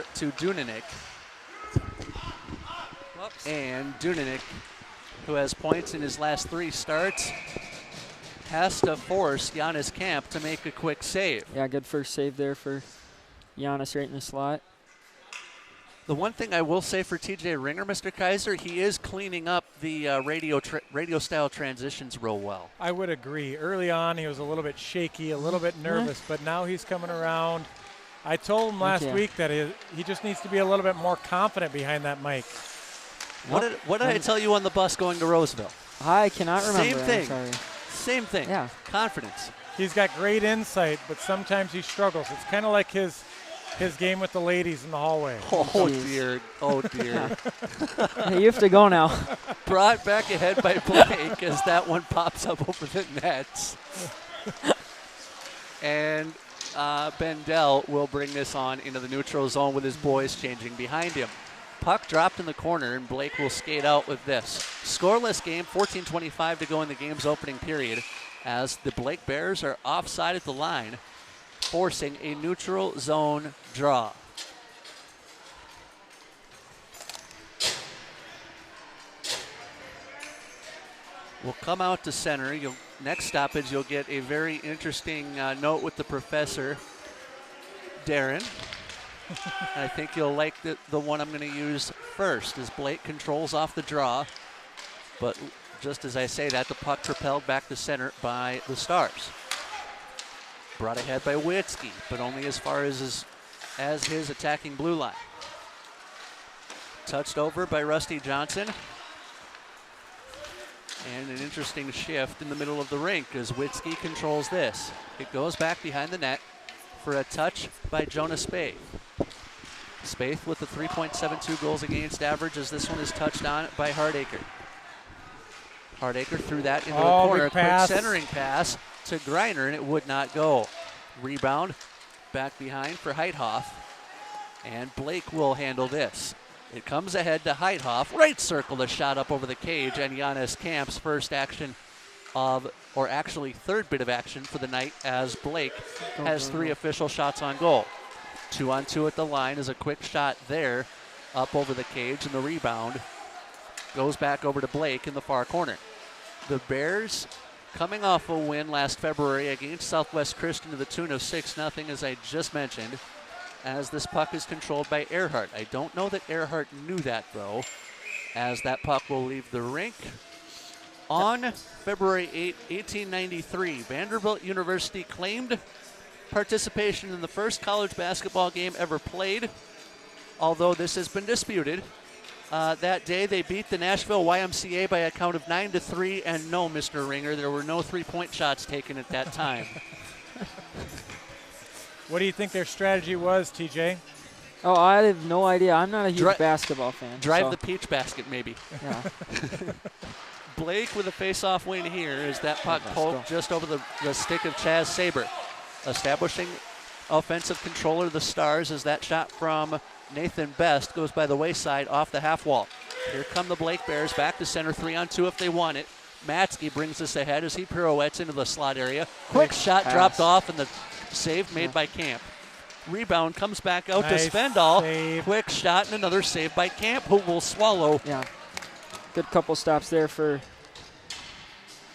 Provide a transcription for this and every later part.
over to Dunanik. And Dunanik, who has points in his last 3 starts, has to force Giannis Camp to make a quick save. Yeah, good first save there for Giannis right in the slot. The one thing I will say for TJ Ringer, Mr. Kaiser, he is cleaning up the radio-style transitions real well. I would agree. Early on, he was a little bit shaky, a little bit nervous, but now he's coming around. I told him last week that he just needs to be a little bit more confident behind that mic. What did I tell you on the bus going to Roseville? I cannot remember. Same thing. I'm sorry. Same thing. Yeah. Confidence. He's got great insight, but sometimes he struggles. It's kind of like his game with the ladies in the hallway. Oh, dear. Oh, dear. Hey, you have to go now. Brought back ahead by Blake as that one pops up over the nets. And Bendel will bring this on into the neutral zone with his boys changing behind him. Puck dropped in the corner, and Blake will skate out with this. Scoreless game, 14:25 to go in the game's opening period, as the Blake Bears are offside at the line, forcing a neutral zone draw. We'll come out to center. Next stoppage, you'll get a very interesting note with the professor, Darren. And I think you'll like the one I'm going to use first, as Blake controls off the draw. But just as I say that, the puck propelled back to center by the Stars. Brought ahead by Witzke, but only as far as his attacking blue line. Touched over by Rusty Johnson. And an interesting shift in the middle of the rink as Witzke controls this. It goes back behind the net for a touch by Jonas Spaeth. Spaeth with a 3.72 goals against average, as this one is touched on by Hardacre. Hardacre threw that into the corner. A quick centering pass to Greiner, and it would not go. Rebound back behind for Heithoff, and Blake will handle this. It comes ahead to Heithoff. Right circle, a shot up over the cage, and Giannis Camp's first action or actually third bit of action for the night, as Blake has 3 official shots on goal. 2-on-2 at the line is a quick shot there, up over the cage, and the rebound goes back over to Blake in the far corner. The Bears coming off a win last February against Southwest Christian to the tune of 6-0, as I just mentioned, as this puck is controlled by Earhart. I don't know that Earhart knew that, though, as that puck will leave the rink. On February 8, 1893, Vanderbilt University claimed participation in the first college basketball game ever played, although this has been disputed. That day, they beat the Nashville YMCA by a count of 9-3, and no, Mr. Ringer, there were no 3-point shots taken at that time. What do you think their strategy was, TJ? Oh, I have no idea. I'm not a huge basketball fan. Drive the peach basket, maybe. Yeah. Blake with a face-off win here as that puck pulled just over the stick of Chaz Saber. Establishing offensive control of the Stars as that shot from Nathan Best goes by the wayside off the half wall. Here come the Blake Bears back to center, 3-on-2 if they want it. Matsky brings us ahead as he pirouettes into the slot area. Quick shot dropped off, and the save made by Camp. Rebound comes back out to Svendal. Save. Quick shot and another save by Camp, who will swallow. Yeah, good couple stops there for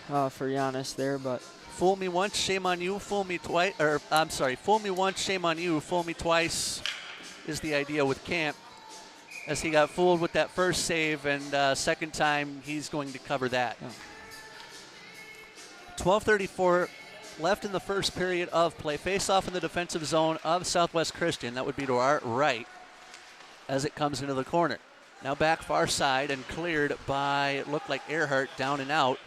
Giannis there, but. Fool me once, shame on you. Fool me twice, or I'm sorry, fool me once, shame on you. Fool me twice is the idea with Camp, as he got fooled with that first save, and second time he's going to cover that. Yeah. 12:34 left in the first period of play. Face off in the defensive zone of Southwest Christian. That would be to our right as it comes into the corner. Now back far side and cleared by, it looked like Earhart, down and out.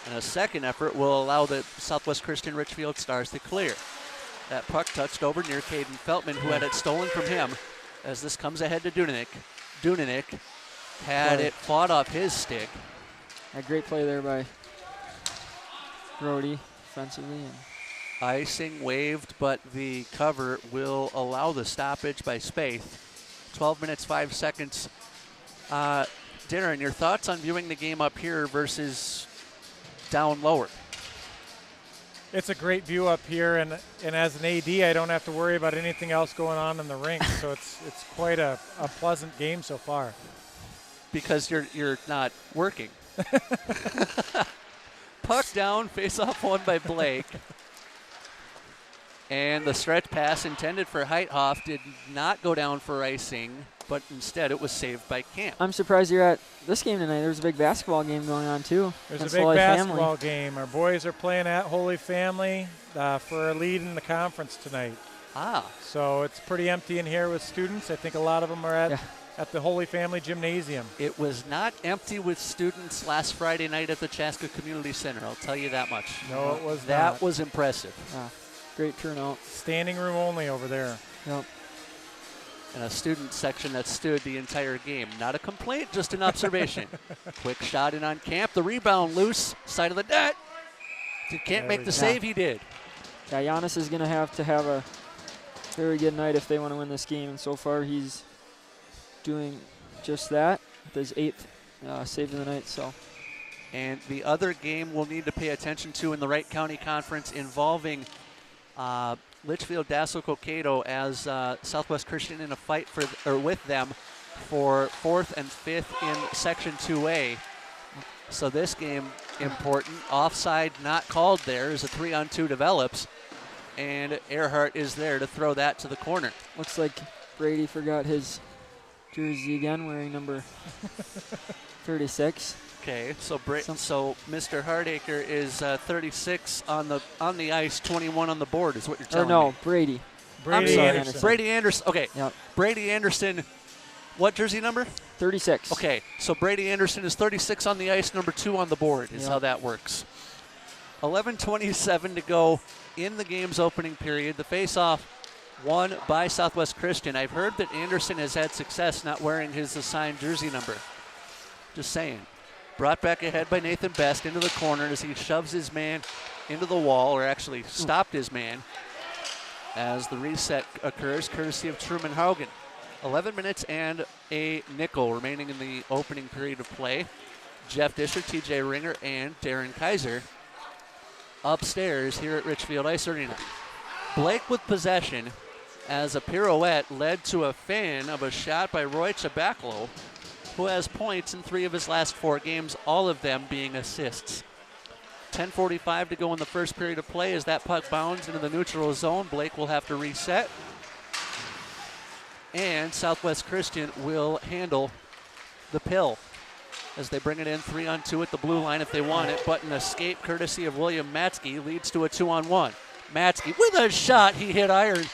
And a second effort will allow the Southwest Christian Richfield Stars to clear. That puck touched over near Caden Feltman, who had it stolen from him, as this comes ahead to Dunanik. Dunanik had it fought off his stick. A great play there by Brody offensively. Icing waved, but the cover will allow the stoppage by Spaeth. 12 minutes, 5 seconds. Darren, your thoughts on viewing the game up here versus down lower? It's a great view up here, and as an AD, I don't have to worry about anything else going on in the rink. So it's quite a pleasant game so far. Because you're not working. Puck down, face-off won by Blake. And the stretch pass intended for Heithoff did not go down for icing, but instead it was saved by Camp. I'm surprised you're at this game tonight. There's a big basketball game going on, too. There's a big basketball game. Our boys are playing at Holy Family for a lead in the conference tonight. So it's pretty empty in here with students. I think a lot of them are at the Holy Family Gymnasium. It was not empty with students last Friday night at the Chaska Community Center, I'll tell you that much. No, it was That not. was impressive. Great turnout. Standing room only over there. Yep. And a student section that stood the entire game. Not a complaint, just an observation. Quick shot in on Camp. The rebound loose, side of the net. He can't make the save, he did. Yeah, Giannis is going to have a very good night if they want to win this game. And so far he's doing just that with his 8th save of the night. So. And the other game we'll need to pay attention to in the Wright County Conference involving Litchfield, Dassel, Cokato as Southwest Christian in a fight with them for 4th and 5th in Section 2A. So this game important. Offside not called there as a 3-on-2 develops, and Earhart is there to throw that to the corner. Looks like Brady forgot his jersey again, wearing number 36. Okay, so Mr. Hardacre is 36 on the ice, 21 on the board is what you're telling me. Brady. Brady Anderson. Brady Anderson. Okay. Yep. Brady Anderson. What jersey number? 36. Okay, so Brady Anderson is 36 on the ice, number 2 on the board is how that works. 11:27 to go in the game's opening period. The face-off won by Southwest Christian. I've heard that Anderson has had success not wearing his assigned jersey number. Just saying. Brought back ahead by Nathan Best into the corner as he shoves his man into the wall, or actually stopped his man as the reset occurs, courtesy of Truman Haugen. 11 minutes and a nickel remaining in the opening period of play. Jeff Disher, TJ Ringer, and Darren Kaiser upstairs here at Richfield Ice Arena. Blake with possession as a pirouette led to a fan of a shot by Roy Chabaklo, who has points in 3 of his last 4 games, all of them being assists. 10:45 to go in the first period of play as that puck bounds into the neutral zone. Blake will have to reset. And Southwest Christian will handle the pill as they bring it in 3-on-2 at the blue line if they want it, but an escape courtesy of William Matzke leads to a 2-on-1. Matzke with a shot, he hit iron,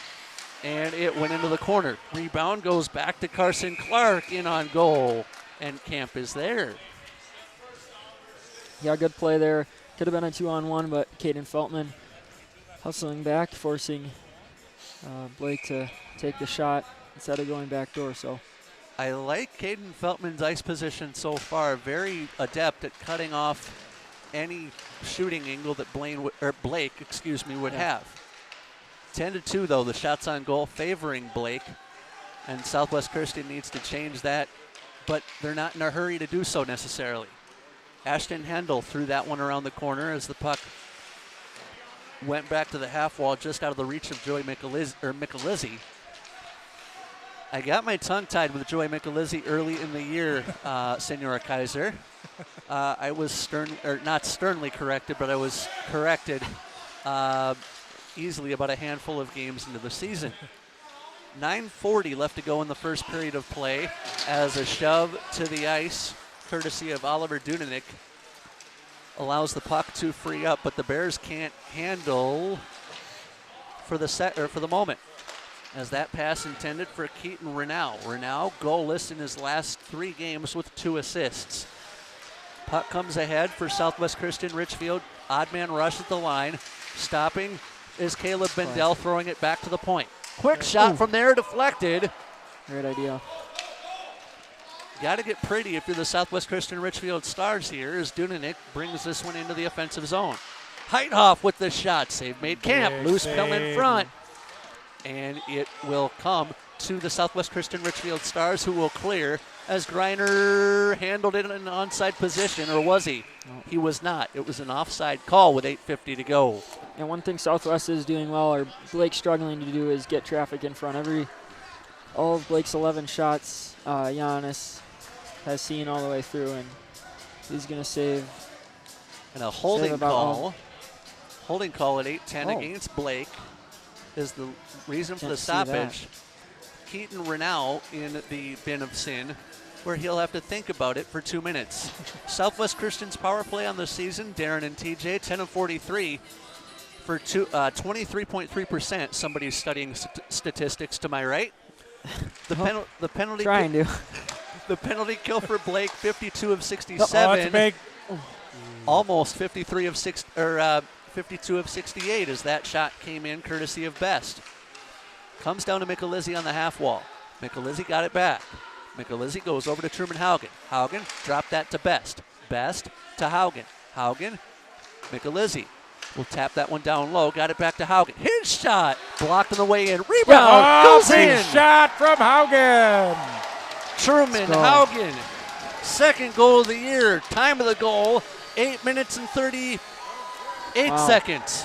and it went into the corner. Rebound goes back to Carson Clark, in on goal, and Camp is there. Yeah, good play there. Could have been a 2-on-1, but Caden Feltman hustling back, forcing Blake to take the shot instead of going back door. So I like Caden Feltman's ice position so far. Very adept at cutting off any shooting angle that Blake would have. 10-2 though, the shots on goal favoring Blake, and Southwest Christian needs to change that, but they're not in a hurry to do so necessarily. Ashton Hendel threw that one around the corner as the puck went back to the half wall just out of the reach of Joey Michelizzi. I got my tongue tied with Joey Michelizzi early in the year, Senora Kaiser. I was not sternly corrected, but I was corrected easily about a handful of games into the season. 9:40 left to go in the first period of play as a shove to the ice, courtesy of Oliver Dunanik, allows the puck to free up, but the Bears can't handle for the moment. As that pass intended for Keaton Renau. Renau goalless in his last 3 games with 2 assists. Puck comes ahead for Southwest Christian Richfield. Odd man rush at the line. Stopping is Caleb Bendel, throwing it back to the point. Quick shot from there, deflected. Great idea. Got to get pretty if you're the Southwest Christian Richfield Stars here as Dunanik brings this one into the offensive zone. Heithoff with the shot. Save made. Camp. Loose pill in front. And it will come to the Southwest Christian Richfield Stars, who will clear as Greiner handled it in an onside position, or was he? No. He was not. It was an offside call with 8:50 to go. And one thing Southwest is doing well, or Blake's struggling to do, is get traffic in front. All of Blake's 11 shots, Giannis has seen all the way through, and he's going to save. And a holding call. Holding call at 8-10 against Blake is the reason for the stoppage. Keaton Renau in the bin of sin, where he'll have to think about it for 2 minutes. Southwest Christian's power play on the season, Darren and TJ, 10 of 43 for 23.3%. Somebody's studying statistics to my right. The penalty. Trying to. The penalty kill for Blake, 52 of 67. That's big. Almost 52 of 68 as that shot came in courtesy of Best. Comes down to Michelizzi on the half wall. Michelizzi got it back. Michelizzi goes over to Truman Haugen. Haugen dropped that to Best. Best to Haugen. Haugen, Michelizzi will tap that one down low. Got it back to Haugen. His shot blocked on the way in. Rebound goes in. Shot from Haugen. Truman Haugen, second goal of the year. Time of the goal, 8 minutes and 38 seconds.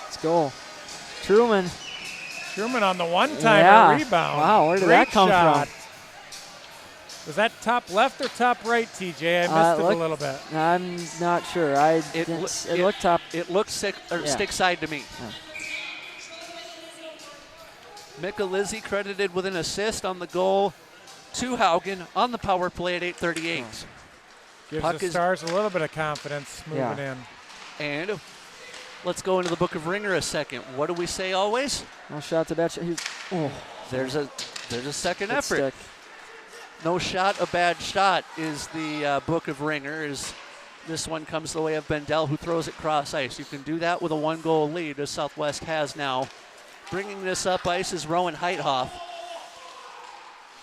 Let's go. Truman on the one-timer rebound. Wow, where did that come from? Was that top left or top right, TJ? I missed it a little bit. I'm not sure. It looked top. It looked stick side to me. Yeah. Michelizzi credited with an assist on the goal to Haugen on the power play at 8:38. Gives the Stars a little bit of confidence moving in. And let's go into the Book of Ringer a second. What do we say always? No shot to that shot. There's a second effort. Stick. No shot, a bad shot is the Book of Ringer. This one comes the way of Bendel, who throws it cross ice. You can do that with a 1-goal lead, as Southwest has now. Bringing this up ice is Rowan Heithoff.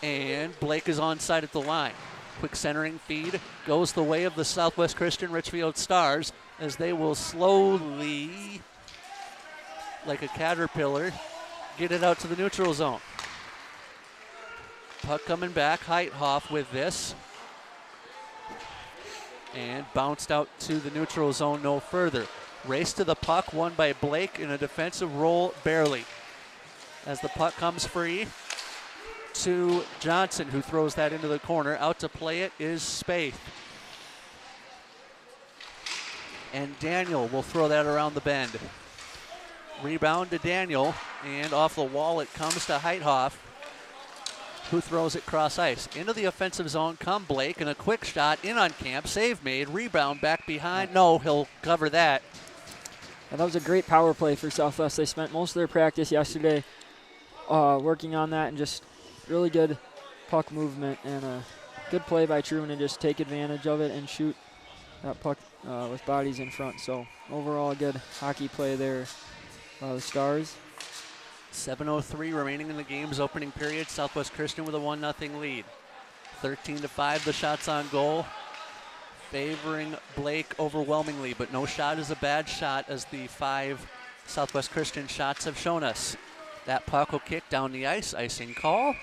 And Blake is onside at the line. Quick centering feed goes the way of the Southwest Christian Richfield Stars, as they will slowly, like a caterpillar, get it out to the neutral zone. Puck coming back, Heithoff with this. And bounced out to the neutral zone no further. Race to the puck, won by Blake in a defensive roll, barely. As the puck comes free to Johnson, who throws that into the corner. Out to play it is Spaeth. And Daniel will throw that around the bend. Rebound to Daniel, and off the wall it comes to Heithoff, who throws it cross ice. Into the offensive zone come Blake, and a quick shot in on Camp. Save made, rebound back behind. No, he'll cover that. And that was a great power play for Southwest. They spent most of their practice yesterday working on that, and just really good puck movement, and a good play by Truman to just take advantage of it and shoot that puck with bodies in front. So overall, a good hockey play there by the Stars. 7:03 remaining in the game's opening period. Southwest Christian with a 1-0 lead. 13-5 the shots on goal, favoring Blake overwhelmingly, but no shot is a bad shot, as the 5 Southwest Christian shots have shown us. That puck will kick down the ice, icing call.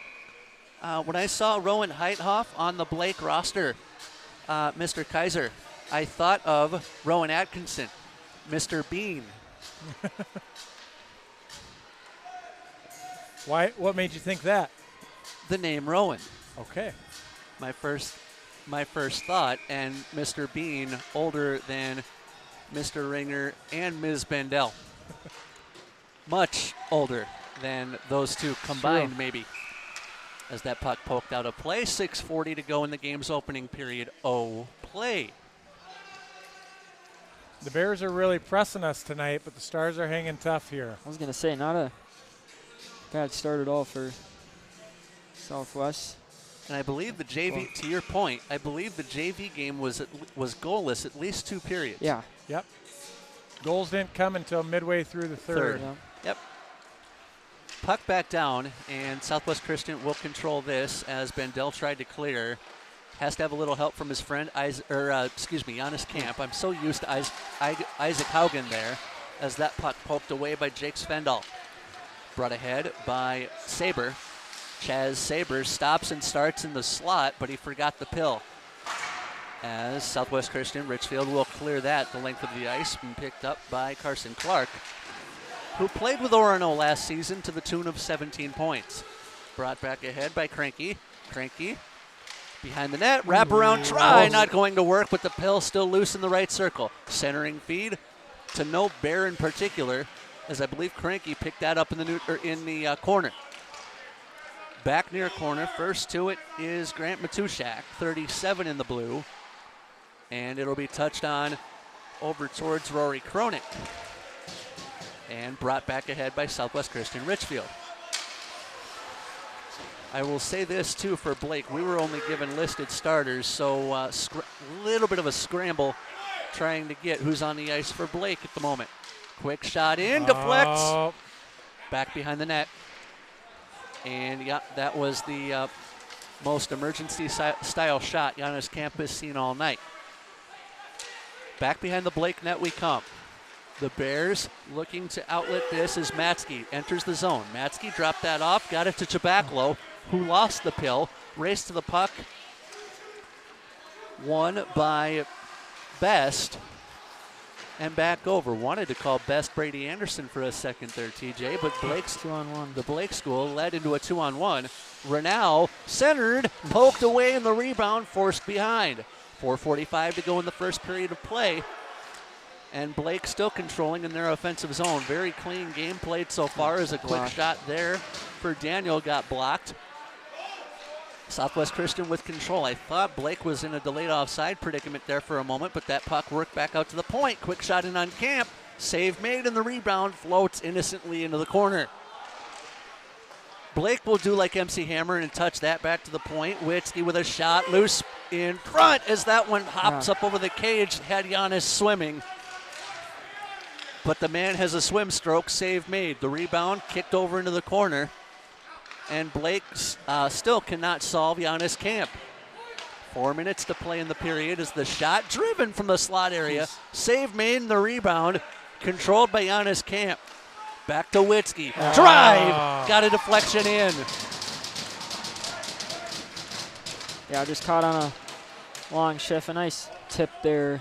When I saw Rowan Heithoff on the Blake roster, Mr. Kaiser, I thought of Rowan Atkinson, Mr. Bean. Why? What made you think that? The name Rowan. Okay. My first thought, and Mr. Bean older than Mr. Ringer and Ms. Bendel. Much older than those two combined, maybe. As that puck poked out of play, 6:40 to go in the game's opening period. Play. The Bears are really pressing us tonight, but the Stars are hanging tough here. I was going to say, not a bad start at all for Southwest. And I believe the JV, to your point, I believe the JV game was goalless at least 2 periods. Yeah. Yep. Goals didn't come until midway through the third. Yeah. Yep. Puck back down, and Southwest Christian will control this as Bendel tried to clear. Has to have a little help from his friend, Giannis Camp. I'm so used to Isaac Haugen there, as that puck poked away by Jake Svendal. Brought ahead by Saber. Chaz Saber stops and starts in the slot, but he forgot the pill. as Southwest Christian Richfield will clear that the length of the ice and picked up by Carson Clark, who played with Orono last season to the tune of 17 points. Brought back ahead by Cranky. Cranky behind the net, wraparound try, not going to work, but the pill still loose in the right circle. Centering feed to no Bear in particular, as I believe Cranky picked that up in the corner. Back near corner, first to it is Grant Matushak, 37 in the blue, and it'll be touched on over towards Rory Kronik, and brought back ahead by Southwest Christian Richfield. I will say this too for Blake, we were only given listed starters, so a little bit of a scramble trying to get who's on the ice for Blake at the moment. Quick shot in, deflects, back behind the net. And yeah, that was the most emergency style shot Giannis Camp has seen all night. Back behind the Blake net we come. The Bears looking to outlet this as Matsky enters the zone. Matsky dropped that off, got it to Chabaklo, who lost the pill, raced to the puck. Won by Best. And back over. Wanted to call Best Brady Anderson for a second there, TJ, but Blake's 2-on-1. The Blake school led into a 2-on-1. Renau centered, poked away in the rebound, forced behind. 4:45 to go in the first period of play. And Blake still controlling in their offensive zone. Very clean game played so far as a quick shot there for Daniel got blocked. Southwest Christian with control. I thought Blake was in a delayed offside predicament there for a moment, but that puck worked back out to the point. Quick shot in on Camp. Save made, and the rebound floats innocently into the corner. Blake will do like MC Hammer and touch that back to the point. Witzke with a shot loose in front as that one hops up over the cage. Had Giannis swimming. But the man has a swim stroke. Save made. The rebound kicked over into the corner. And Blake still cannot solve Giannis Camp. 4 minutes to play in the period as the shot driven from the slot area. Save made and the rebound controlled by Giannis Camp. Back to Witzke. Drive! Got a deflection in. Yeah, just caught on a long shift. A nice tip there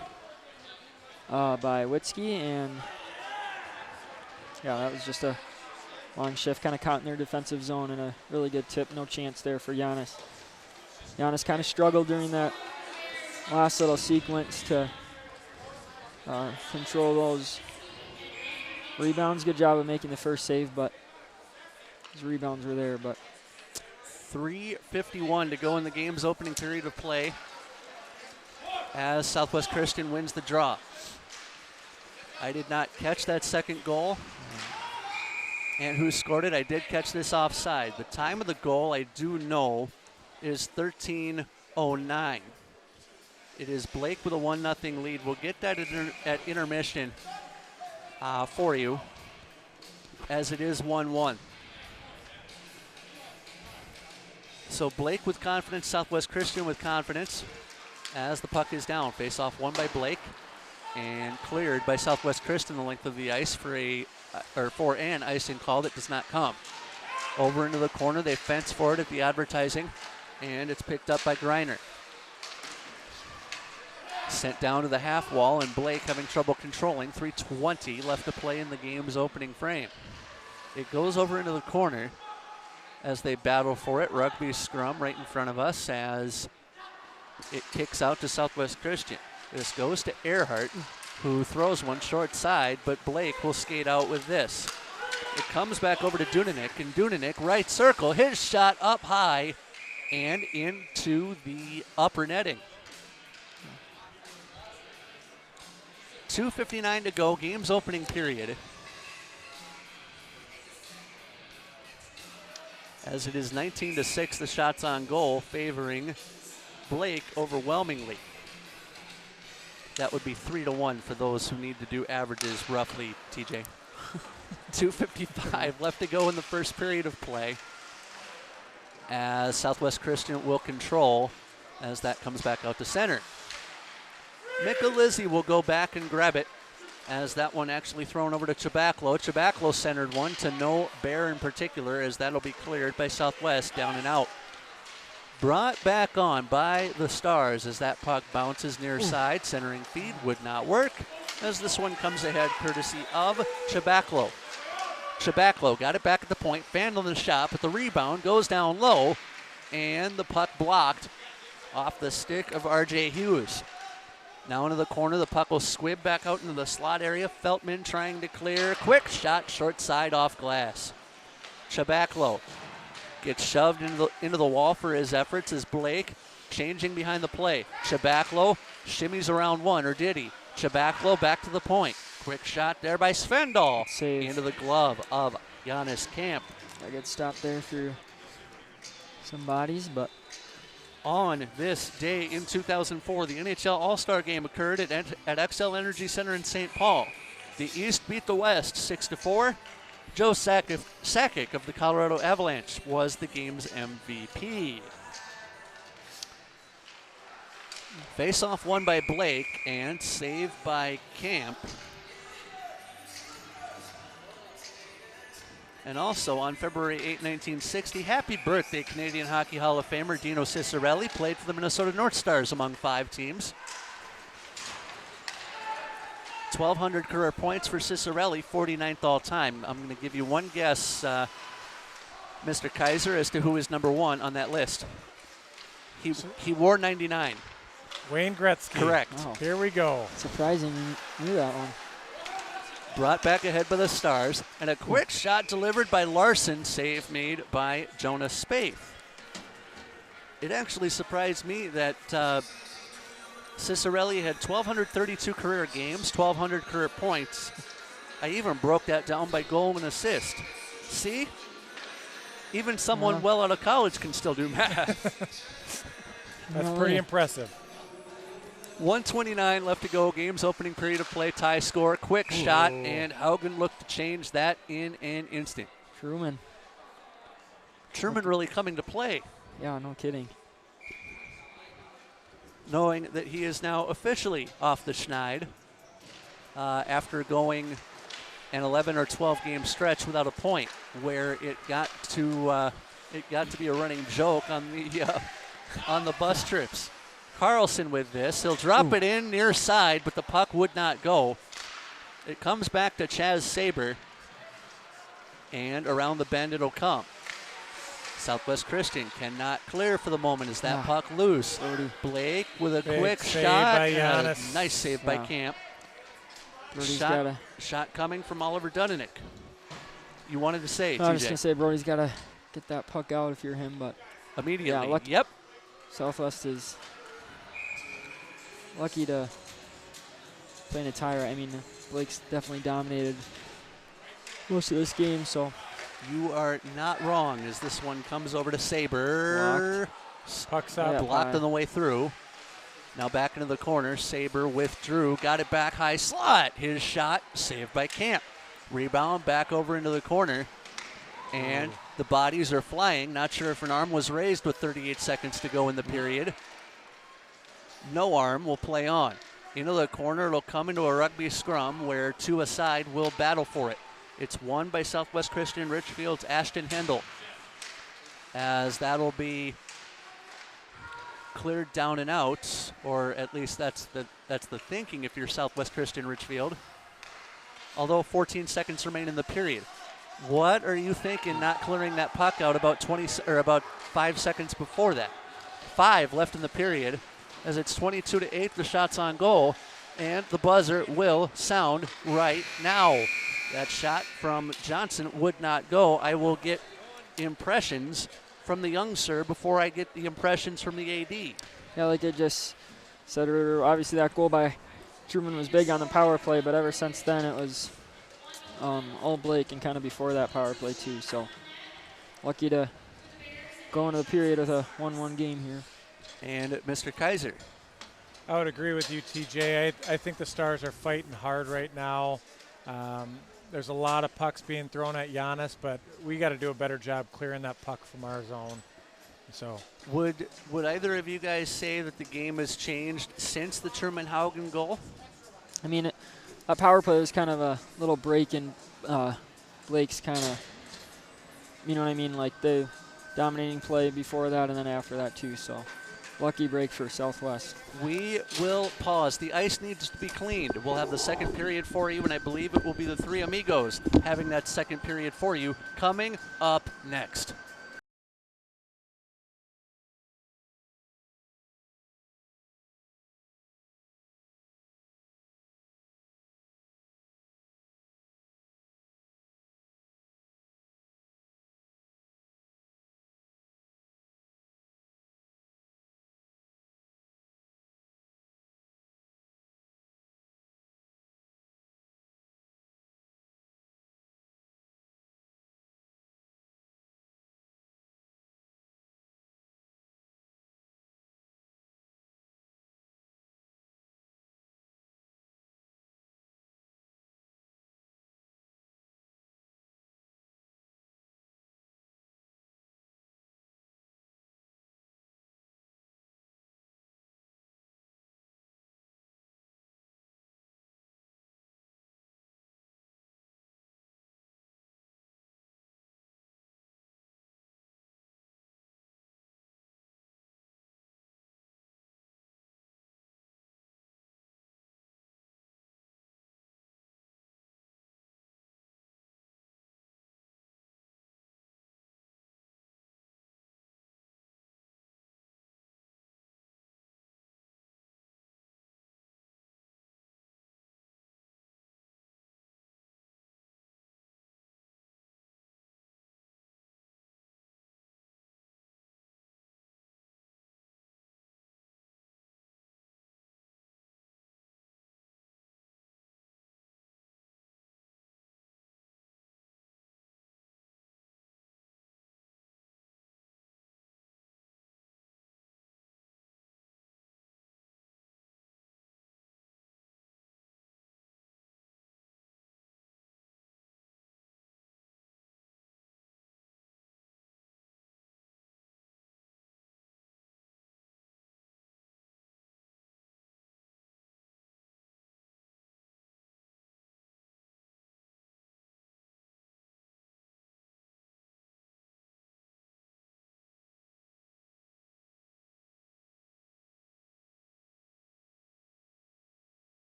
by Witzke. And yeah, that was just a long shift, kind of caught in their defensive zone, and a really good tip. No chance there for Giannis. Giannis kind of struggled during that last little sequence to control those rebounds. Good job of making the first save, but his rebounds were there. But 3:51 to go in the game's opening period of play as Southwest Christian wins the draw. I did not catch that second goal. And who scored it? I did catch this offside. The time of the goal I do know is 13:09. It is Blake with a 1-0 lead. We'll get that at intermission for you, as it is 1-1. So Blake with confidence, Southwest Christian with confidence as the puck is down. Face off won by Blake and cleared by Southwest Christian the length of the ice for an icing call that does not come. Over into the corner, they fence for it at the advertising, and it's picked up by Greiner. Sent down to the half wall, and Blake having trouble controlling. 3:20 left to play in the game's opening frame. It goes over into the corner as they battle for it. Rugby scrum right in front of us as it kicks out to Southwest Christian. This goes to Earhart, who throws one short side, but Blake will skate out with this. It comes back over to Dunanik, and Dunanik, right circle, his shot up high and into the upper netting. 2:59 to go, game's opening period. As it is 19-6, the shots on goal favoring Blake overwhelmingly. That would be 3-1 for those who need to do averages roughly, TJ. 2:55 left to go in the first period of play as Southwest Christian will control as that comes back out to center. Michelizzi will go back and grab it as that one actually thrown over to Chabaklo. Chabaklo centered one to no Bear in particular as that'll be cleared by Southwest down and out. Brought back on by the Stars as that puck bounces near side. Centering feed would not work as this one comes ahead courtesy of Chabaklo. Chabaklo got it back at the point, fanned on the shot, but the rebound goes down low, and the puck blocked off the stick of R.J. Hughes. Now into the corner, the puck will squib back out into the slot area. Feltman trying to clear. Quick shot, short side off glass. Chabaklo gets shoved into the wall for his efforts as Blake changing behind the play. Chabaklo shimmies around one, or did he? Chabaklo back to the point. Quick shot there by Svendal. Save. Into the glove of Giannis Camp. I get stopped there through some bodies, but on this day in 2004, the NHL All-Star Game occurred at XL Energy Center in St. Paul. The East beat the West 6-4. Joe Sakic of the Colorado Avalanche was the game's MVP. Face-off won by Blake and saved by Camp. And also on February 8, 1960, happy birthday, Canadian Hockey Hall of Famer Dino Ciccarelli played for the Minnesota North Stars among 5 teams. 1,200 career points for Ciccarelli, 49th all time. I'm going to give you one guess, Mr. Kaiser, as to who is number 1 on that list. He wore 99. Wayne Gretzky. Correct. Wow. Here we go. Surprising you knew that one. Brought back ahead by the Stars, and a quick shot delivered by Larson, save made by Jonas Spaeth. It actually surprised me that Ciccarelli had 1,232 career games, 1,200 career points. I even broke that down by goal and assist. See? Even someone well out of college can still do math. That's pretty impressive. 1:29 left to go. Game's opening period of play. Tie score. Quick shot, and Haugen looked to change that in an instant. Truman really coming to play. Yeah, no kidding. Knowing that he is now officially off the Schneid after going an 11 or 12 game stretch without a point, where it got to be a running joke on the bus trips. Carlson with this. He'll drop it in near side, but the puck would not go. It comes back to Chaz Saber, and around the bend it'll come. Southwest Christian cannot clear for the moment as that puck loose. Blake with a quick shot. By Giannis. Nice save by Camp. Shot coming from Oliver Dudenik. You wanted to say, TJ? I was just going to say, Brody's got to get that puck out if you're him, but immediately. Yep. Southwest is lucky to play in a tie. I mean, Blake's definitely dominated most of this game, so. You are not wrong as this one comes over to Saber. Puck's out. Blocked on the way through. Now back into the corner. Saber withdrew. Got it back high slot. His shot saved by Camp. Rebound back over into the corner. And the bodies are flying. Not sure if an arm was raised with 38 seconds to go in the period. No arm will play on. Into the corner. It'll come into a rugby scrum where 2 aside will battle for it. It's won by Southwest Christian Richfield's Ashton Hendel, as that'll be cleared down and out, or at least that's the thinking if you're Southwest Christian Richfield. Although 14 seconds remain in the period. What are you thinking not clearing that puck out about 5 seconds before that? 5 left in the period as it's 22-8, the shot's on goal, and the buzzer will sound right now. That shot from Johnson would not go. I will get impressions from the young sir before I get the impressions from the AD. Yeah, like I just said earlier, obviously that goal by Truman was big on the power play, but ever since then it was all Blake, and kind of before that power play too. So lucky to go into the period with a 1-1 game here. And Mr. Kaiser. I would agree with you, TJ. I think the Stars are fighting hard right now. There's a lot of pucks being thrown at Giannis, but we got to do a better job clearing that puck from our zone. So, would either of you guys say that the game has changed since the Truman Haugen goal? I mean, a power play was kind of a little break in Blake's kind of, you know what I mean? Like they dominating play before that and then after that too. So lucky break for Southwest. We will pause. The ice needs to be cleaned. We'll have the second period for you, and I believe it will be the Three Amigos having that second period for you coming up next.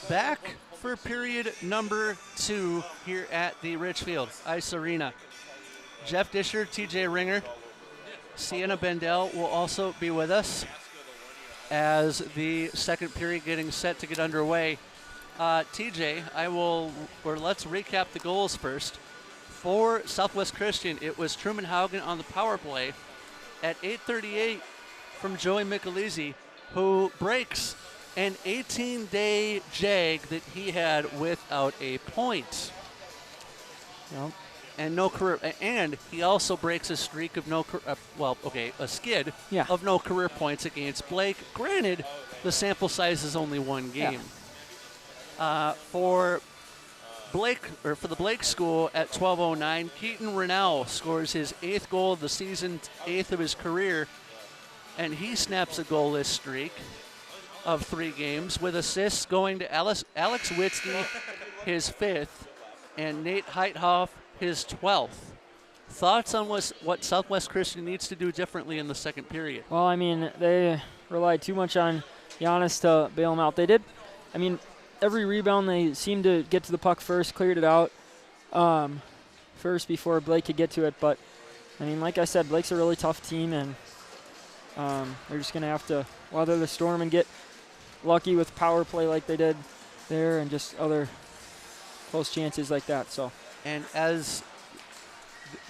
back for period number 2 here at the Richfield Ice Arena. Jeff Disher, TJ Ringer, Sienna Bendel will also be with us as the second period getting set to get underway. TJ, let's recap the goals first. For Southwest Christian, it was Truman Haugen on the power play at 8:38 from Joey Michelizzi, who breaks an 18-day jag that he had without a point. Yep. And no career, and he also breaks a streak of a skid of no career points against Blake. Granted, the sample size is only one game. Yeah. For the Blake School at 12:09, Keaton Rennell scores his 8th goal of the season, 8th of his career, and he snaps a goalless streak of 3 games with assists going to Alex Witzke, his 5th, and Nate Heithoff, his 12th. Thoughts on what Southwest Christian needs to do differently in the second period? Well, I mean, they relied too much on Giannis to bail them out. They did. I mean, every rebound they seemed to get to the puck first, cleared it out first before Blake could get to it. But, I mean, like I said, Blake's a really tough team, and they're just going to have to weather the storm and get lucky with power play like they did there and just other close chances like that. So. And as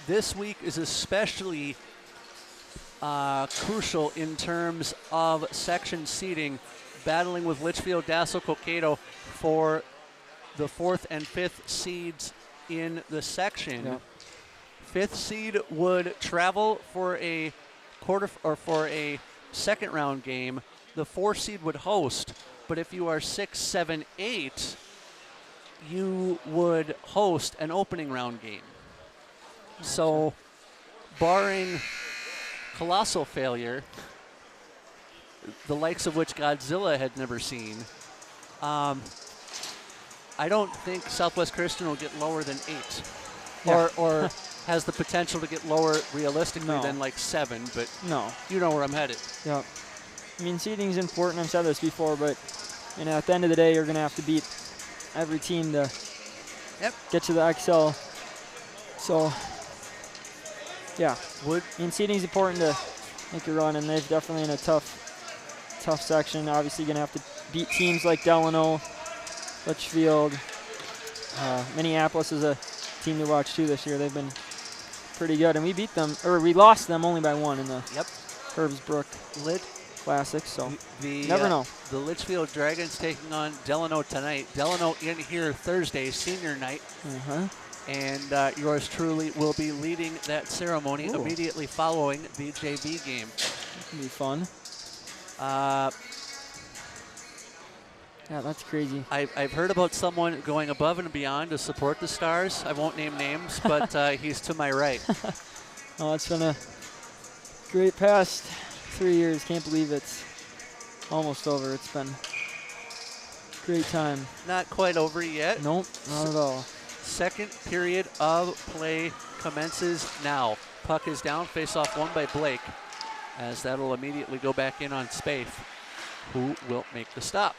this week is especially crucial in terms of section seeding, battling with Litchfield, Dassel, Cokato for the 4th and 5th seeds in the section. Yep. 5th seed would travel for a second round game. The 4th seed would host, but if you are 6, 7, 8, you would host an opening round game. So, barring colossal failure, the likes of which Godzilla had never seen, I don't think Southwest Christian will get lower than 8, or has the potential to get lower realistically than like 7. But you know where I'm headed. Yep. I mean, seeding's important. I've said this before, but at the end of the day, you're going to have to beat every team to get to the XL. So, seeding's important to make a run, and they're definitely in a tough section. Obviously, going to have to beat teams like Delano, Litchfield. Minneapolis is a team to watch too this year. They've been pretty good, and we lost them only by 1 in the Herbsbrook Classic. So never know. The Litchfield Dragons taking on Delano tonight. Delano in here Thursday, senior night. And yours truly will be leading that ceremony immediately following the JV game. That can be fun. That's crazy. I've heard about someone going above and beyond to support the Stars. I won't name names, but he's to my right. Oh, it's been a great past 3 years. Can't believe it's almost over. It's been a great time. Not quite over yet. Nope, not at all. Second period of play commences now. Puck is down, face-off won by Blake, as that'll immediately go back in on Spaeth, who will make the stop.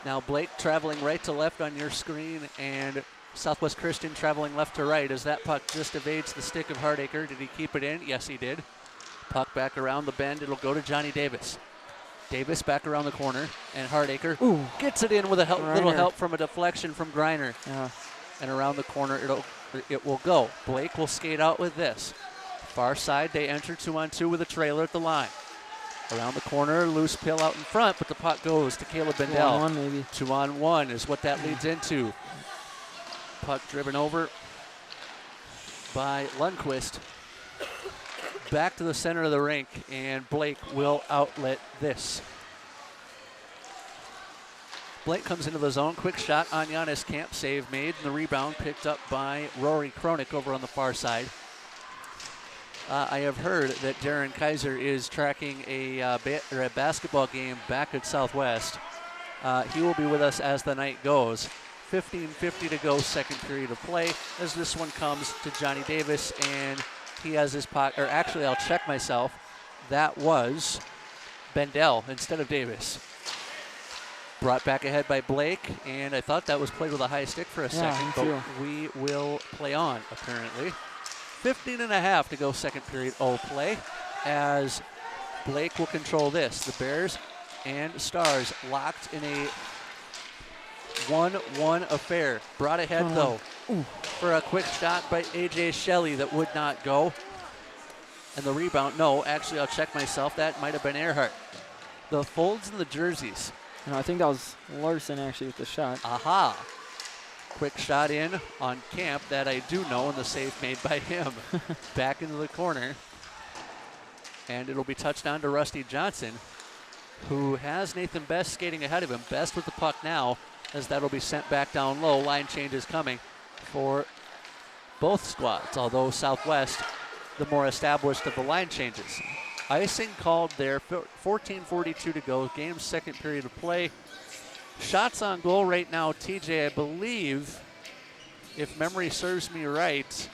Now Blake traveling right to left on your screen, and Southwest Christian traveling left to right as that puck just evades the stick of Hardacre. Did he keep it in? Yes, he did. Puck back around the bend. It'll go to Johnny Davis. Davis back around the corner, and Hardacre gets it in with a little help from a deflection from Greiner. And around the corner it will go. Blake will skate out with this. Far side, they enter 2-on-2 with a trailer at the line. Around the corner, loose pill out in front, but the puck goes to Caleb Bendel. 2-on-1 maybe. 2-on-1 is what that leads into. Puck driven over by Lundqvist. Back to the center of the rink, and Blake will outlet this. Blake comes into the zone, quick shot on Giannis Camp, save made, and the rebound picked up by Rory Kronik over on the far side. I have heard that Darren Kaiser is tracking a basketball game back at Southwest. He will be with us as the night goes. 15:50 to go, second period of play, as this one comes to Johnny Davis, and he has his puck, or actually I'll check myself. That was Bendel instead of Davis. Brought back ahead by Blake, and I thought that was played with a high stick for a second, but we will play on, apparently. 15.5 to go second period play, as Blake will control this. The Bears and Stars locked in a 1-1 affair. Brought ahead, though, for a quick shot by A.J. Shelley that would not go. And the rebound, no, actually, I'll check myself. That might have been Earhart. The folds in the jerseys. No, I think that was Larson, actually, with the shot. Aha. Quick shot in on Camp that I do know, and the save made by him. Back into the corner. And it'll be touchdown to Rusty Johnson, who has Nathan Best skating ahead of him. Best with the puck now, as that'll be sent back down low. Line change is coming for both squads, although Southwest, the more established of the line changes. Icing called there, 14:42 to go, game's second period of play. Shots on goal right now, TJ, I believe, if memory serves me right,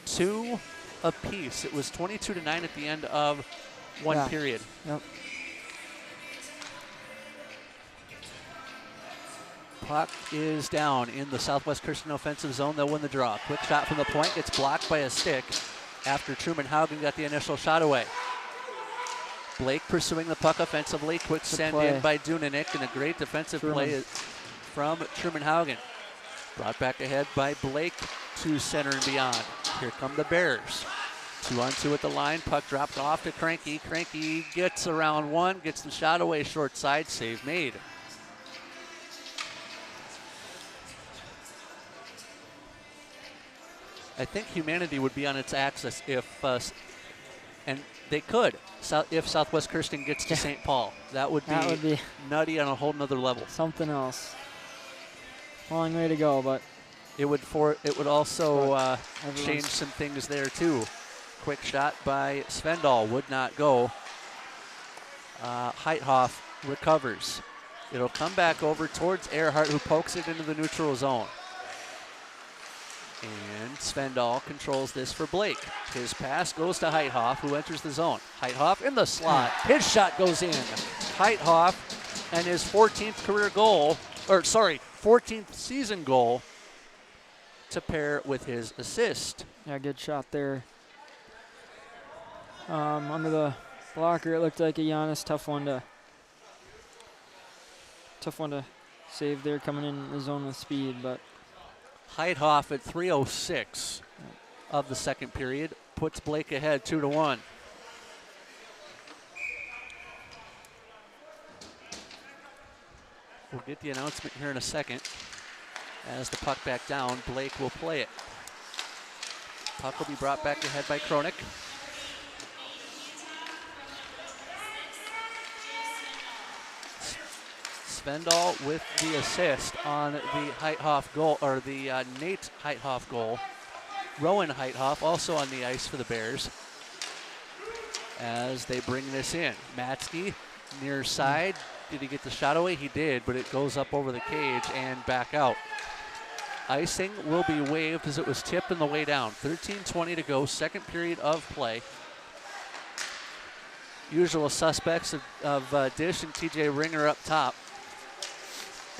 2 apiece. It was 22-9 at the end of one period. Yep. Puck is down in the Southwest Christian offensive zone. They'll win the draw. Quick shot from the point, gets blocked by a stick after Truman Haugen got the initial shot away. Blake pursuing the puck offensively. Quick send in by Dunanick, and a great defensive play from Truman Haugen. Brought back ahead by Blake to center and beyond. Here come the Bears. 2-on-2 at the line. Puck dropped off to Cranky. Cranky gets around one, gets the shot away short side. Save made. I think humanity would be on its axis if, and they could, if Southwest Christian gets to St. Paul. That would be nutty on a whole nother level. Something else. Long way to go, but it would also change some things there too. Quick shot by Svendal would not go. Heithoff recovers. It'll come back over towards Earhart, who pokes it into the neutral zone. And Svendal controls this for Blake. His pass goes to Heithoff, who enters the zone. Heithoff in the slot. His shot goes in. Heithoff and his 14th career goal, 14th season goal to pair with his assist. Yeah, good shot there. Under the blocker, it looked like a Giannis tough one to save there, coming in the zone with speed, but Heithoff at 3:06 of the second period puts Blake ahead 2-1. We'll get the announcement here in a second. As the puck back down, Blake will play it. Puck will be brought back ahead by Kronik. Svendal with the assist on the Heithoff goal, or the Nate Heithoff goal. Rowan Heithoff also on the ice for the Bears as they bring this in. Matsky near side. Did he get the shot away? He did, but it goes up over the cage and back out. Icing will be waived as it was tipped on the way down. 13:20 to go, second period of play. Usual suspects of Dish and TJ Ringer up top,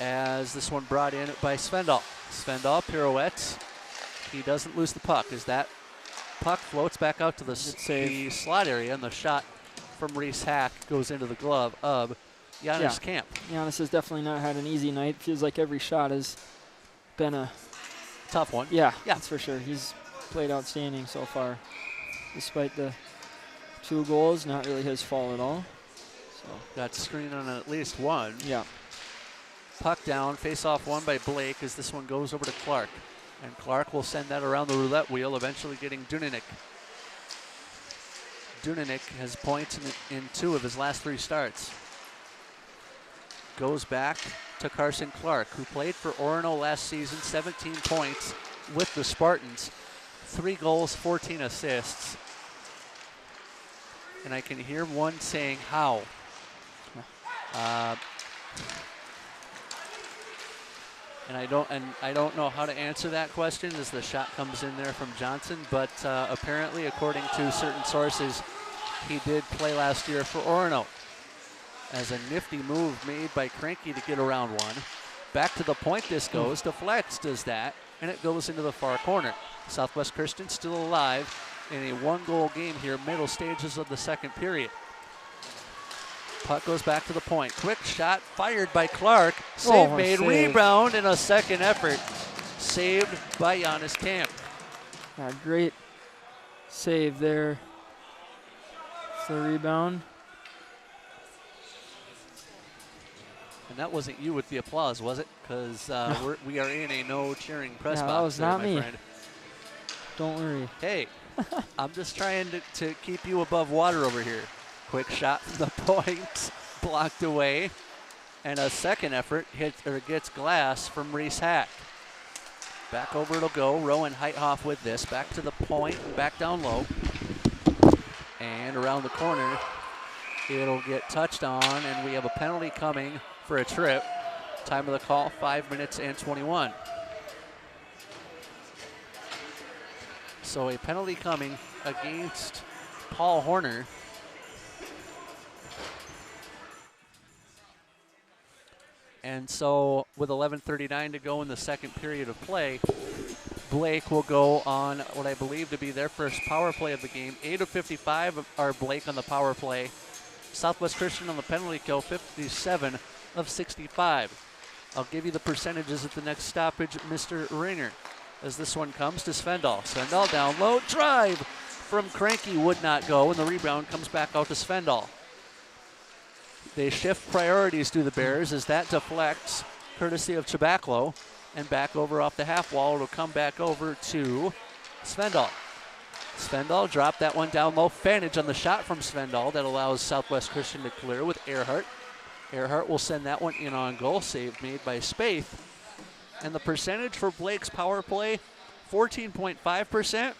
as this one brought in by Svendal. Svendal pirouettes. He doesn't lose the puck as that puck floats back out to the slot area, and the shot from Reese Hack goes into the glove of Giannis Camp. Giannis has definitely not had an easy night. Feels like every shot has been a tough one. Yeah, that's for sure. He's played outstanding so far, despite the 2 goals. Not really his fault at all. So got screened on at least one. Yeah. Puck down, face-off won by Blake as this one goes over to Clark. And Clark will send that around the roulette wheel, eventually getting Dunanick. Dunanick has points in 2 of his last 3 starts. Goes back to Carson Clark, who played for Orono last season, 17 points with the Spartans, 3 goals, 14 assists. And I can hear one saying, how? And I don't know how to answer that question as the shot comes in there from Johnson, but apparently, according to certain sources, he did play last year for Orono. as a nifty move made by Cranky to get around one. Back to the point this goes. Deflects does that, and it goes into the far corner. Southwest Christian still alive in a one-goal game here, middle stages of the second period. Puck goes back to the point. Quick shot fired by Clark. Save made, rebound, and a second effort. Saved by Giannis Camp. Great save there. It's the rebound. And that wasn't you with the applause, was it? Because we are in a no cheering press box. That was there, not my me. Friend. Don't worry. Hey, I'm just trying to keep you above water over here. Quick shot from the point, blocked away, and a second effort gets glass from Reese Hack. Back over it'll go. Rowan Heithoff with this. Back to the point and back down low. And around the corner, it'll get touched on, and we have a penalty coming for a trip. Time of the call, 5 minutes and 21. So a penalty coming against Paul Horner. And so with 11:39 to go in the second period of play, Blake will go on what I believe to be their first power play of the game. 8 of 55 are Blake on the power play. Southwest Christian on the penalty kill, 57 of 65. I'll give you the percentages at the next stoppage, Mr. Ringer. As this one comes to Svendal. Svendal down low, drive from Cranky would not go, and the rebound comes back out to Svendal. They shift priorities to the Bears as that deflects, courtesy of Chabaclo, and back over off the half wall. It'll come back over to Svendal. Svendal dropped that one down low. Fanage on the shot from Svendal that allows Southwest Christian to clear with Earhart. Earhart will send that one in on goal. Save made by Spaeth. And the percentage for Blake's power play, 14.5%.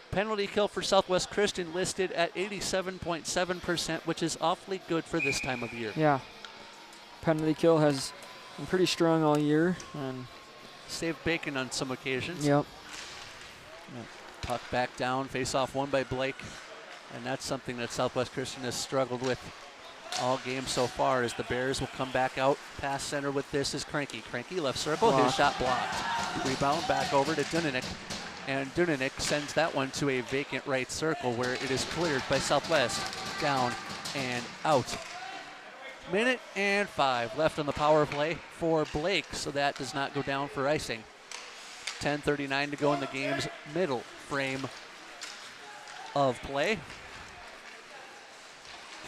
Penalty kill for Southwest Christian listed at 87.7%, which is awfully good for this time of year. Yeah. Penalty kill has been pretty strong all year. And saved bacon on some occasions. Yep. Puck back down, face off one by Blake. And that's something that Southwest Christian has struggled with all game so far, as the Bears will come back out. Pass center with this is Cranky. Cranky left circle, his shot blocked. Rebound back over to Dunanick. And Dunanick sends that one to a vacant right circle where it is cleared by Southwest. Down and out. Minute and 5 left on the power play for Blake, so that does not go down for icing. 10:39 to go in the game's middle frame of play.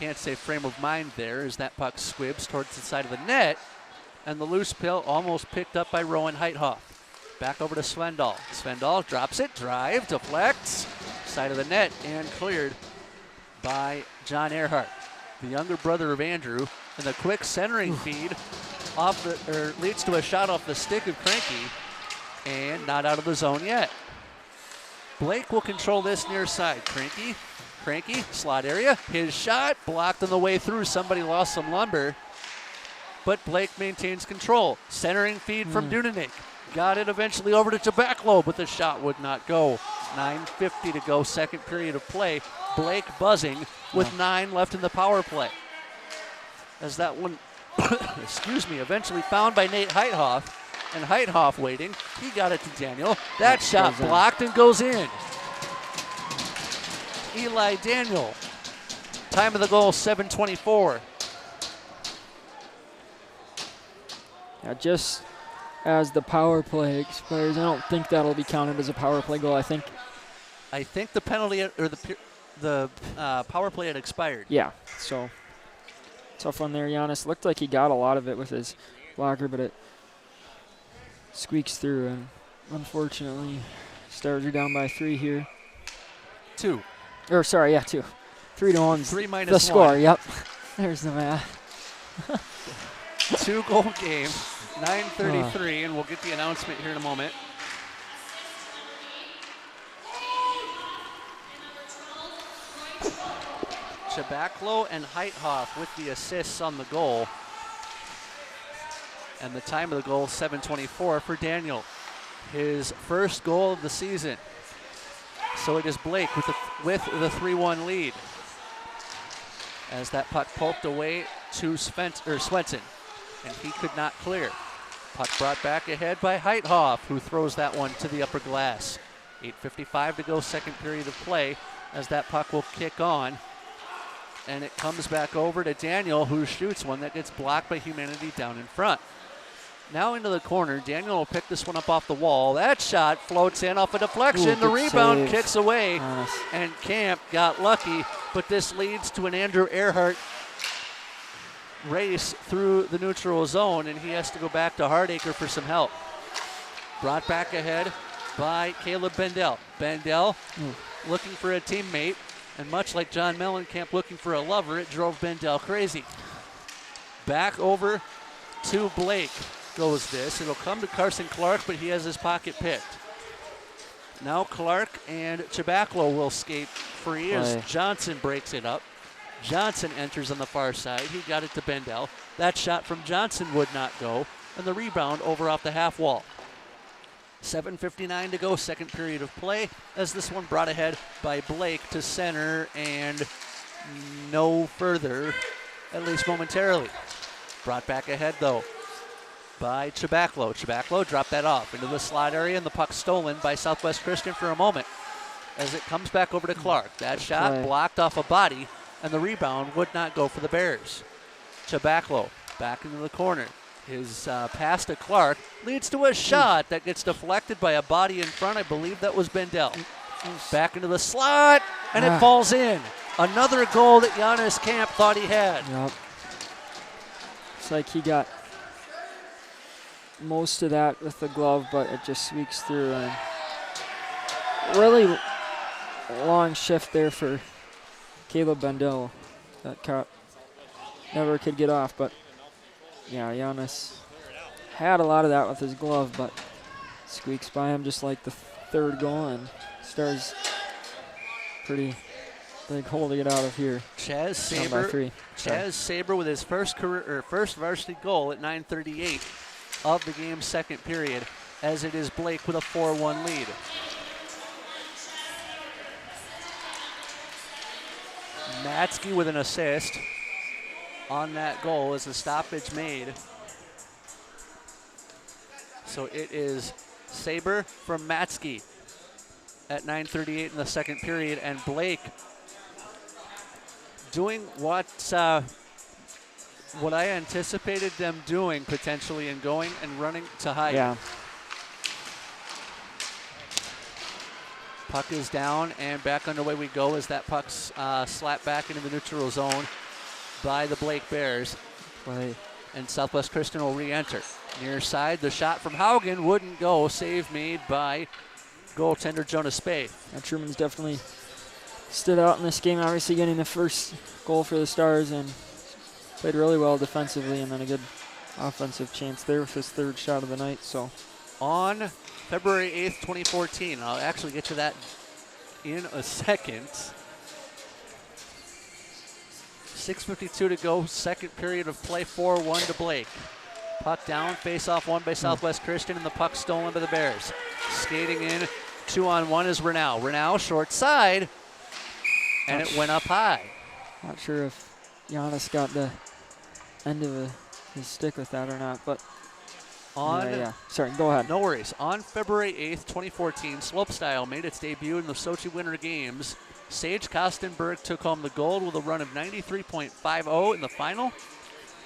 Can't say frame of mind there as that puck squibs towards the side of the net, and the loose pill almost picked up by Rowan Heithoff. Back over to Svendal. Svendal drops it, drive, deflects, side of the net, and cleared by John Earhart, the younger brother of Andrew, and the quick centering feed leads to a shot off the stick of Cranky, and not out of the zone yet. Blake will control this near side. Cranky, slot area, his shot blocked on the way through. Somebody lost some lumber, but Blake maintains control. Centering feed from Dunanick. Got it eventually over to Chabaclo, but the shot would not go. 9:50 to go, second period of play. Blake buzzing with 9 left in the power play. As that one, eventually found by Nate Heithoff, and Heithoff waiting. He got it to Daniel. That shot blocked and goes in. Eli Daniel. Time of the goal, 7:24. Yeah, just as the power play expires, I don't think that'll be counted as a power play goal. I think the penalty or the power play had expired. Yeah, so tough one there, Giannis. Looked like he got a lot of it with his blocker, but it squeaks through, and unfortunately, Stars are down by 3 here. 2. 2. 3-1. 3 minus the score. 1. Yep. There's the math. 2-goal game. 9:33, and we'll get the announcement here in a moment. Chabaclo and Heithoff with the assists on the goal. And the time of the goal, 7:24 for Daniel. His first goal of the season. So it is Blake with the 3-1 lead. As that puck poked away to Swenson, and he could not clear. Puck brought back ahead by Heithoff, who throws that one to the upper glass. 8:55 to go, second period of play, as that puck will kick on. And it comes back over to Daniel, who shoots one that gets blocked by Humanity down in front. Now into the corner. Daniel will pick this one up off the wall. That shot floats in off a deflection. Ooh, the rebound save. kicks away. Nice. And Camp got lucky, but this leads to an Andrew Earhart race through the neutral zone, and he has to go back to Hardacre for some help. Brought back ahead by Caleb Bendel. Bendel looking for a teammate, and much like John Mellencamp looking for a lover, it drove Bendel crazy. Back over to Blake goes this. It'll come to Carson Clark, but he has his pocket picked. Now Clark and Chabaclo will skate free as Johnson breaks it up. Johnson enters on the far side. He got it to Bendel. That shot from Johnson would not go, and the rebound over off the half wall. 7:59 to go, second period of play, as this one brought ahead by Blake to center and no further, at least momentarily. Brought back ahead, though, by Chabaclo. Chabaclo dropped that off into the slot area, and the puck stolen by Southwest Christian for a moment as it comes back over to Clark. That shot blocked off a body, and the rebound would not go for the Bears. Chabaclo back into the corner. His pass to Clark leads to a shot that gets deflected by a body in front. I believe that was Bendel. Back into the slot, and it falls in. Another goal that Giannis Camp thought he had. Yep. It's like he got most of that with the glove, but it just squeaks through. And really long shift there for Caleb Bendel. That cut never could get off, but yeah, Giannis had a lot of that with his glove, but squeaks by him just like the third goal, and Stars pretty big hole to get out of here. Chaz Saber with his first varsity goal at 9:38 of the game's second period, as it is Blake with a 4-1 lead. Matsky with an assist on that goal as the stoppage made. So it is Saber from Matsky at 9:38 in the second period, and Blake doing what I anticipated them doing potentially, and going and running to hide. Yeah. Puck is down and back underway we go as that puck's slapped back into the neutral zone by the Blake Bears. And Southwest Christian will re-enter. Near side, the shot from Haugen wouldn't go. Save made by goaltender Jonah Spaeth. Truman's definitely stood out in this game, obviously getting the first goal for the Stars, and played really well defensively, and then a good offensive chance there with his third shot of the night. So on February 8th, 2014, I'll actually get to that in a second. 6:52 to go, second period of play, 4-1 to Blake. Puck down, face-off won by Southwest Christian, and the puck stolen by the Bears. Skating in, 2-on-1 is Renau. Renau, short side, and it went up high. Not sure if Giannis got the end of his stick with that or not, but sorry, go ahead. No worries. On February 8th, 2014, Slopestyle made its debut in the Sochi Winter Games. Sage Kostenberg took home the gold with a run of 93.50 in the final.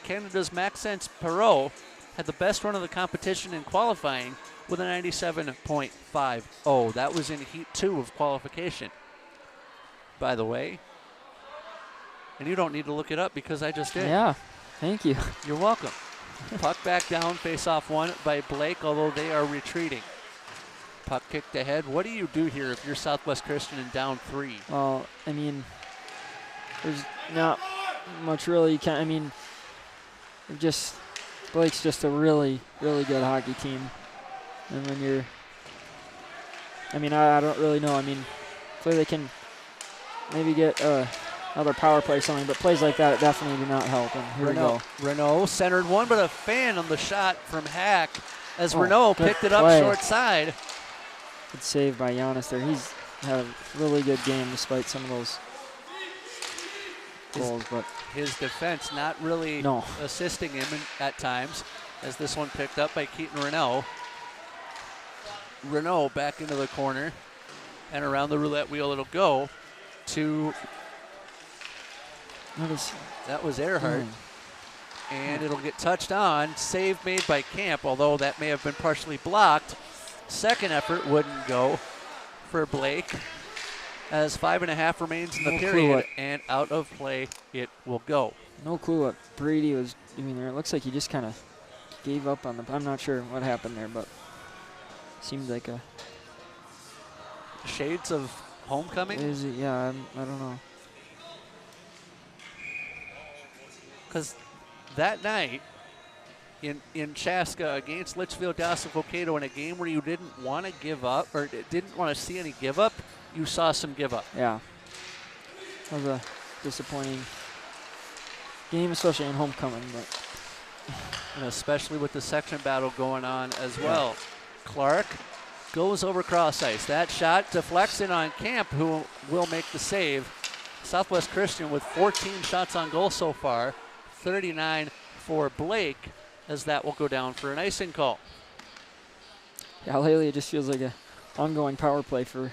Canada's Maxence Perreault had the best run of the competition in qualifying with a 97.50. That was in Heat 2 of qualification, by the way. And you don't need to look it up because I just did. Yeah, thank you. You're welcome. Puck back down, face-off won by Blake, although they are retreating. Puck kicked ahead. What do you do here if you're Southwest Christian and down 3? Well, I mean, there's not much really you can. I mean, Blake's just a really, really good hockey team. And when you're, I don't really know. I mean, hopefully they can maybe get another power play or something, but plays like that definitely do not help. And here we go. Renault centered one, but a fan on the shot from Hack as Renault picked it up short side. Good save by Giannis there. He's had a really good game despite some of those goals, but his defense not really assisting him at times, as this one picked up by Keaton Renault. Renault back into the corner, and around the roulette wheel it'll go to, that was Earhart. And it'll get touched on. Save made by Camp, although that may have been partially blocked. Second effort wouldn't go for Blake, as 5.5 remains in the period, and out of play it will go. No clue what Brady was doing there. It looks like he just kind of gave up on the, I'm not sure what happened there, but seemed like a... Shades of homecoming? Is it? Yeah, I don't know. Because that night in Chaska against Litchfield Dassel-Cokato, in a game where you didn't want to give up, or didn't want to see any give up, you saw some give up. Yeah. That was a disappointing game, especially in homecoming. But and especially with the section battle going on as well. Clark goes over cross ice. That shot deflects in on Camp, who will make the save. Southwest Christian with 14 shots on goal so far, 39 for Blake, as that will go down for an icing call. Yeah, lately it just feels like a ongoing power play for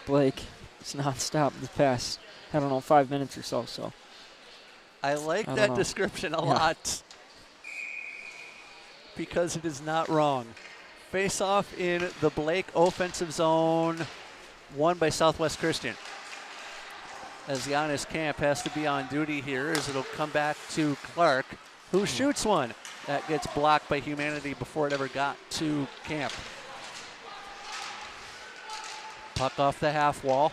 Blake. It's nonstop the past, I don't know, 5 minutes or so. So I like that description a lot, because it is not wrong. Face off in the Blake offensive zone, won by Southwest Christian. As Giannis Camp has to be on duty here, as it'll come back to Clark, who shoots one. That gets blocked by Humanity before it ever got to Camp. Puck off the half wall.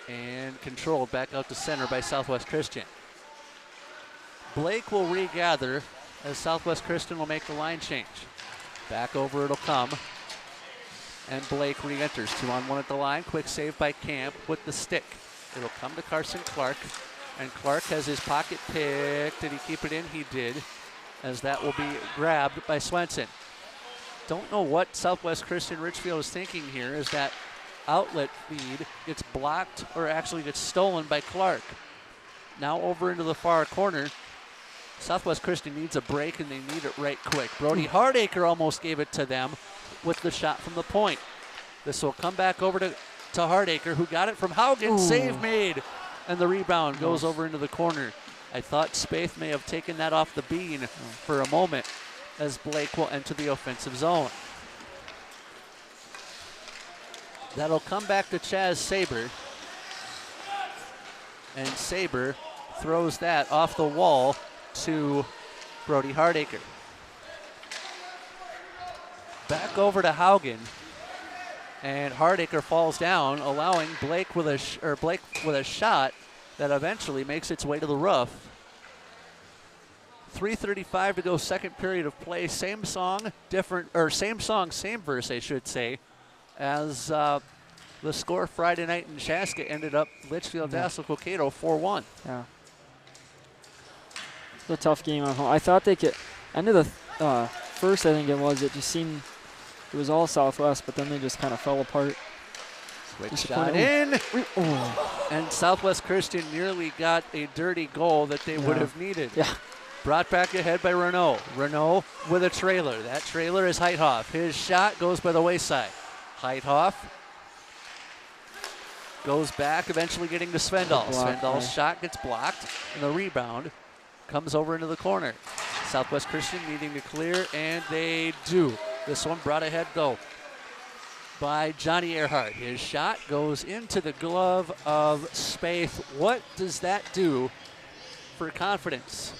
And controlled back out to center by Southwest Christian. Blake will regather, as Southwest Christian will make the line change. Back over it'll come. And Blake re-enters. 2-on-1 at the line. Quick save by Camp with the stick. It'll come to Carson Clark. And Clark has his pocket pick. Did he keep it in? He did. As that will be grabbed by Swenson. Don't know what Southwest Christian Richfield is thinking here, as that outlet feed gets blocked, or actually gets stolen by Clark. Now over into the far corner. Southwest Christian needs a break, and they need it right quick. Brody Hardacre almost gave it to them with the shot from the point. This will come back over to Hardacre, who got it from Haugen. Save made, and the rebound goes over into the corner. I thought Spaeth may have taken that off the bean for a moment, as Blake will enter the offensive zone. That'll come back to Chaz Saber. And Saber throws that off the wall to Brody Hardacre. Back over to Haugen. And Hardacre falls down, allowing Blake with a shot that eventually makes its way to the roof. 3:35 to go, second period of play. Same song, same verse, I should say, as the score Friday night in Chaska ended up Litchfield Dassel-Cokato 4-1. Yeah. It's a tough game at home. I thought they could, end of the first, I think it just seemed it was all Southwest, but then they just kind of fell apart. Quick shot in. And Southwest Christian nearly got a dirty goal that they would have needed. Yeah. Brought back ahead by Renault. Renault with a trailer. That trailer is Heithoff. His shot goes by the wayside. Heithoff goes back, eventually getting to Svendal. Svendal's shot gets blocked, and the rebound comes over into the corner. Southwest Christian needing to clear, and they do. This one brought ahead, though, by Johnny Earhart. His shot goes into the glove of Spaeth. What does that do for confidence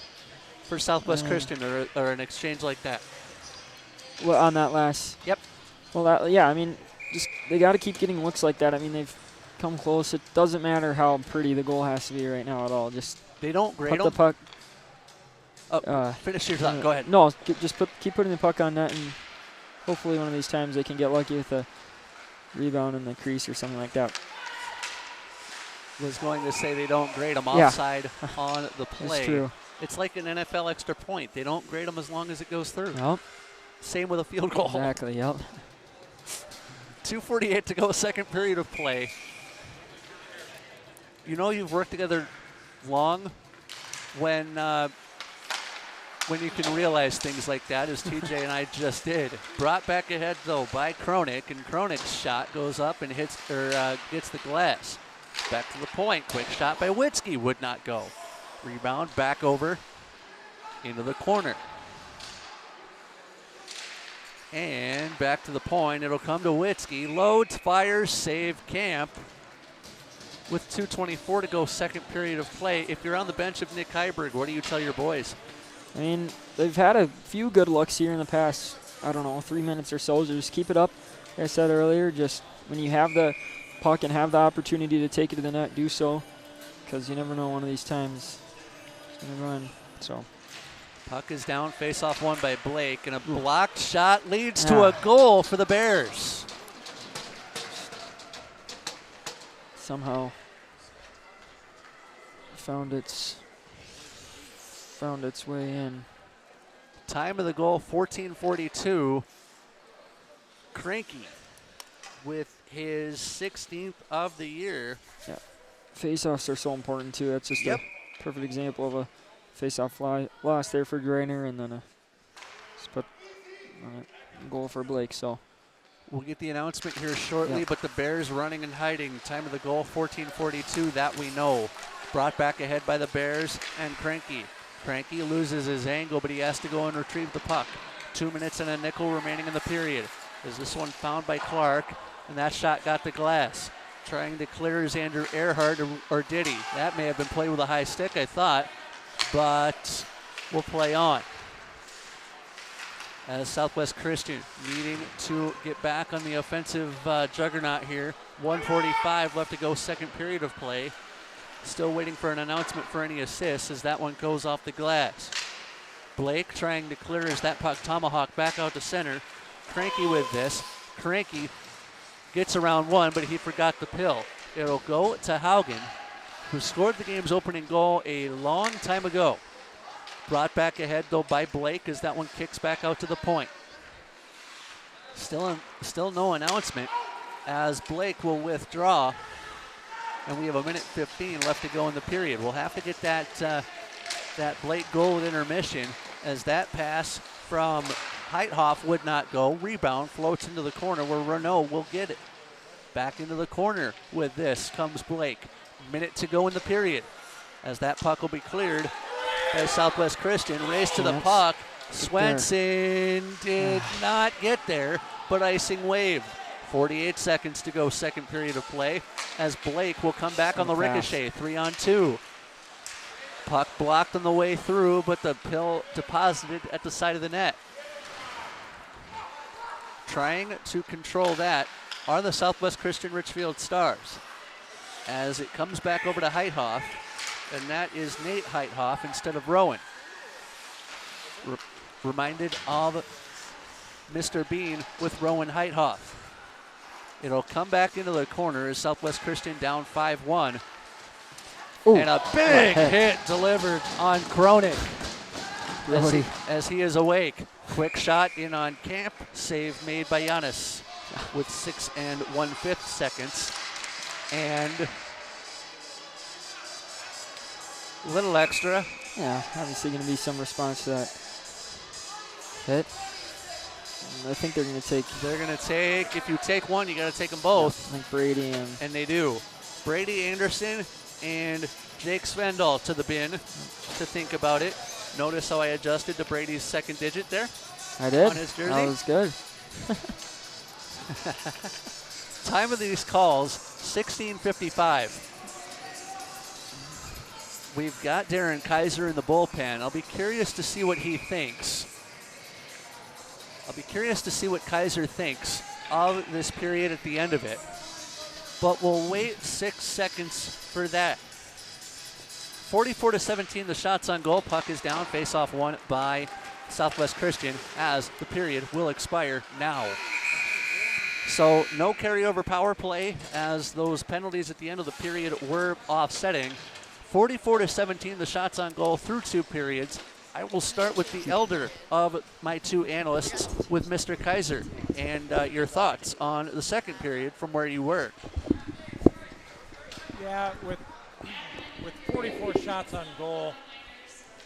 for Southwest Christian, or an exchange like that? Well, on that last. Yep. Well, I mean, just they got to keep getting looks like that. I mean, they've come close. It doesn't matter how pretty the goal has to be right now at all. Just they don't grade put the puck. Finish your thought. Go ahead. No, just keep putting the puck on net, and hopefully one of these times they can get lucky with a rebound in the crease or something like that. Was going to say they don't grade them offside on the play. It's true. It's like an NFL extra point. They don't grade them as long as it goes through. Yep. Same with a field goal. Exactly, yep. 2:48 to go, second period of play. you know you've worked together long when you can realize things like that, as TJ and I just did. Brought back ahead, though, by Kronik, and Kronik's shot goes up and gets the glass. Back to the point. Quick shot by Witzke. Would not go. Rebound back over into the corner. And back to the point. It'll come to Witzke. Loads, fires, save, Camp. With 2:24 to go, second period of play. If you're on the bench of Nick Heiberg, what do you tell your boys? I mean, they've had a few good looks here in the past, 3 minutes or so. So just keep it up. Like I said earlier, just when you have the puck and have the opportunity to take it to the net, do so. Because you never know, one of these times it's going to run. So puck is down, face-off won by Blake, and a blocked shot leads to a goal for the Bears. Somehow found its way in. Time of the goal, 14:42. Cranky with his 16th of the year. Yeah, face-offs are so important too. That's just a perfect example of a face-off loss there for Greiner, and then a goal for Blake. So we'll get the announcement here shortly, but the Bears running and hiding. Time of the goal, 14:42. That we know. Brought back ahead by the Bears and Cranky. Cranky loses his angle, but he has to go and retrieve the puck. 2 minutes and a nickel remaining in the period. Is this one found by Clark, and that shot got the glass. Trying to clear is Andrew Earhart, or did he? That may have been played with a high stick, I thought, but we'll play on. As Southwest Christian needing to get back on the offensive juggernaut here. 1:45 left to go, second period of play. Still waiting for an announcement for any assists as that one goes off the glass. Blake trying to clear as that puck tomahawk back out to center. Cranky with this. Cranky gets around one, but he forgot the pill. It'll go to Haugen, who scored the game's opening goal a long time ago. Brought back ahead, though, by Blake as that one kicks back out to the point. Still no announcement as Blake will withdraw. And we have 1:15 left to go in the period. We'll have to get that Blake goal at intermission as that pass from Heithoff would not go. Rebound floats into the corner where Renault will get it. Back into the corner with this comes Blake. Minute to go in the period as that puck will be cleared by Southwest Christian. Race to the puck. Swenson did not get there, but icing waved. 48 seconds to go, second period of play, as Blake will come back on the ricochet, 3-on-2. Puck blocked on the way through, but the pill deposited at the side of the net. Trying to control that are the Southwest Christian Richfield Stars. As it comes back over to Heithoff, and that is Nate Heithoff instead of Rowan. Reminded of Mr. Bean with Rowan Heithoff. It'll come back into the corner as Southwest Christian down 5-1. And a big hit delivered on Kronik as he is awake. Quick shot in on Camp. Save made by Giannis with 6 1/5 seconds. And a little extra. Yeah, obviously going to be some response to that hit. I think they're going to take. They're going to take. If you take one, you got to take them both. Yeah, I think Brady and they do. Brady Anderson and Jake Svendal to the bin to think about it. Notice how I adjusted to Brady's second digit there. I did. On his jersey. That was good. Time of these calls, 16:55. We've got Darren Kaiser in the bullpen. I'll be curious to see what he thinks. I'll be curious to see what Kaiser thinks of this period at the end of it. But we'll wait 6 seconds for that. 44-17, the shots on goal. Puck is down. Face-off won by Southwest Christian as the period will expire now. So no carryover power play as those penalties at the end of the period were offsetting. 44-17, the shots on goal through 2 periods. I will start with the elder of my 2 analysts, with Mr. Kaiser, and your thoughts on the second period from where you were. Yeah, 44 shots on goal.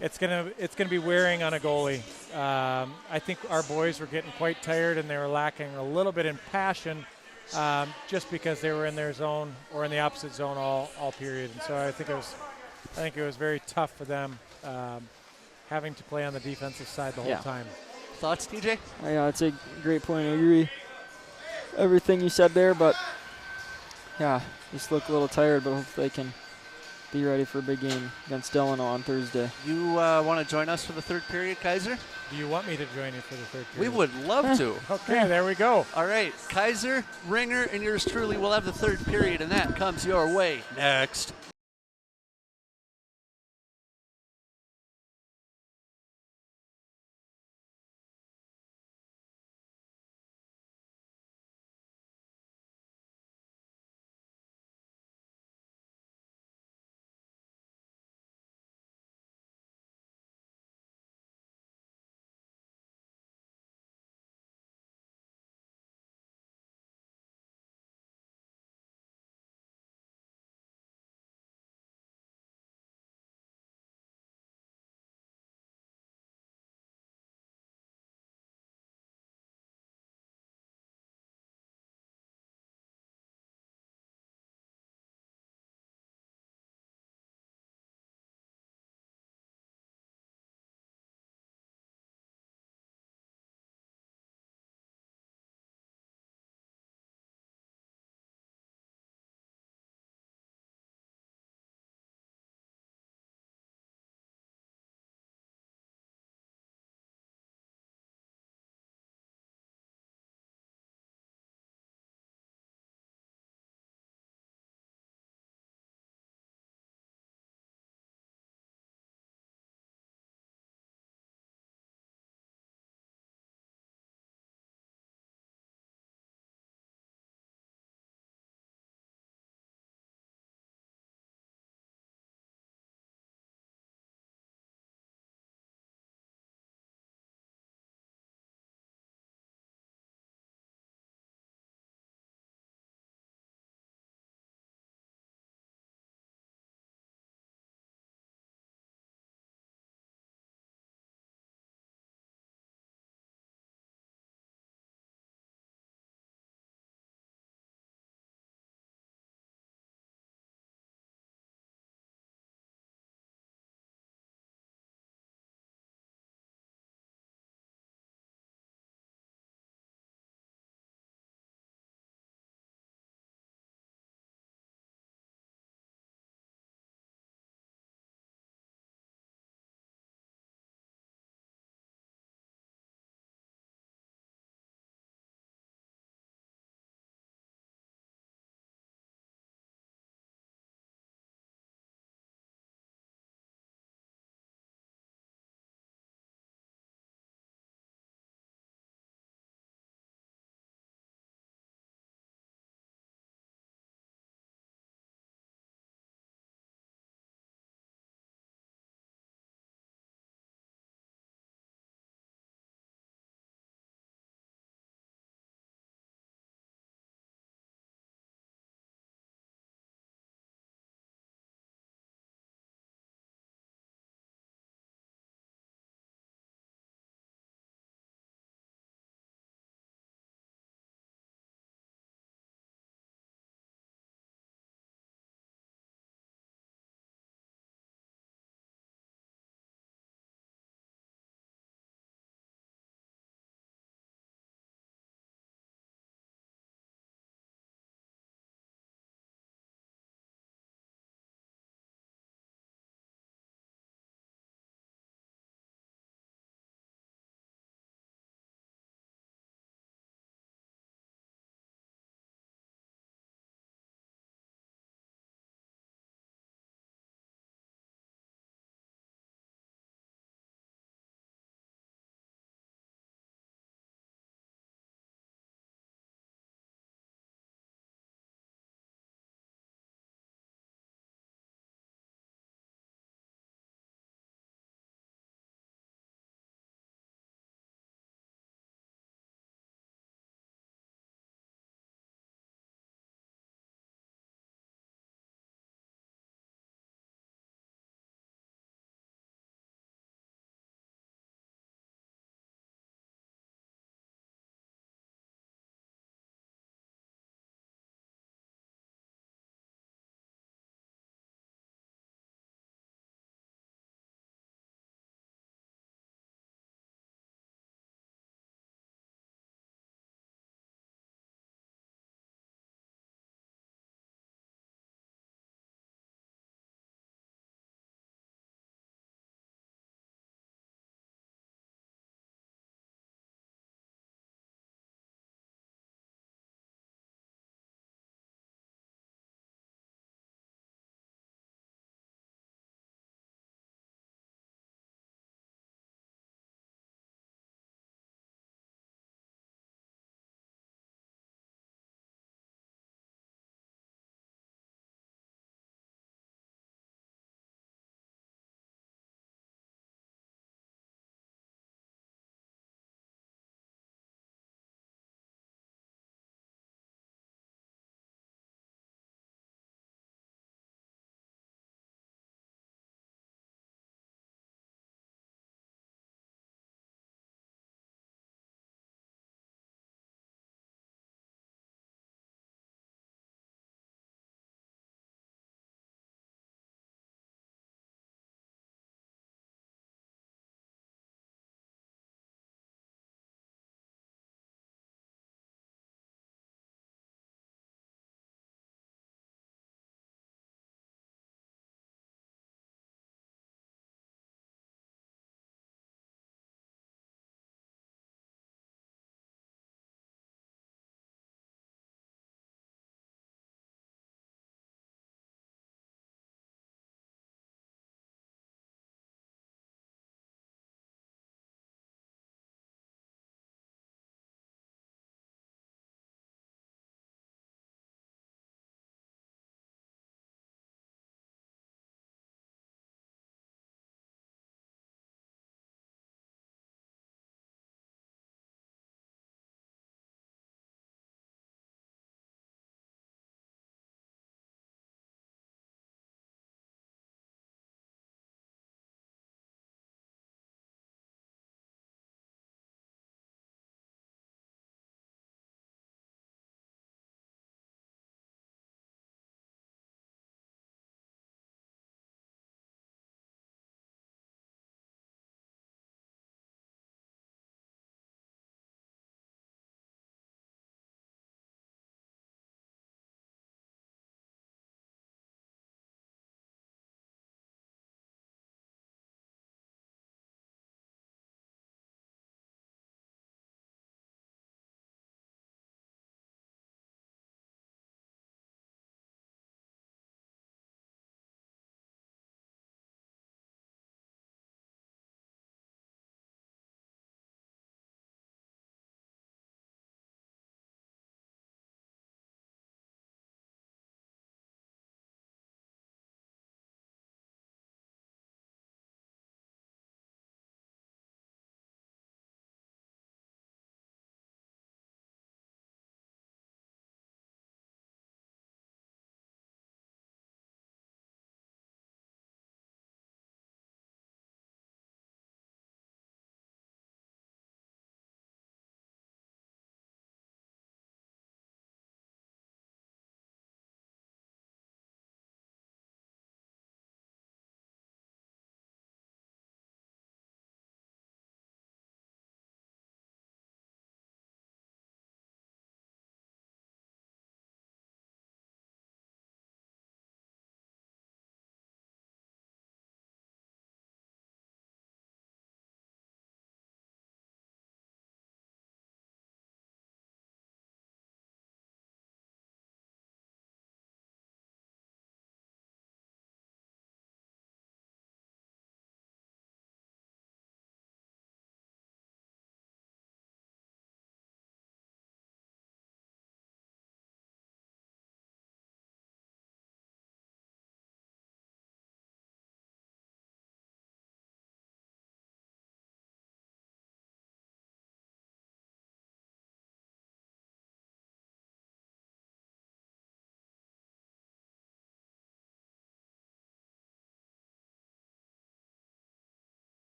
It's gonna be wearing on a goalie. I think our boys were getting quite tired and they were lacking a little bit in passion, just because they were in their zone or in the opposite zone all period. And so I think it was very tough for them, having to play on the defensive side the whole time. Thoughts, TJ? Yeah, it's a great point. I agree everything you said there, but yeah, just look a little tired, but hopefully they can be ready for a big game against Delano on Thursday. You want to join us for the third period, Kaiser? Do you want me to join you for the third We period? would love to. Okay, there we go. All right, Kaiser, Ringer, and yours truly will have the third period, and that comes your way next.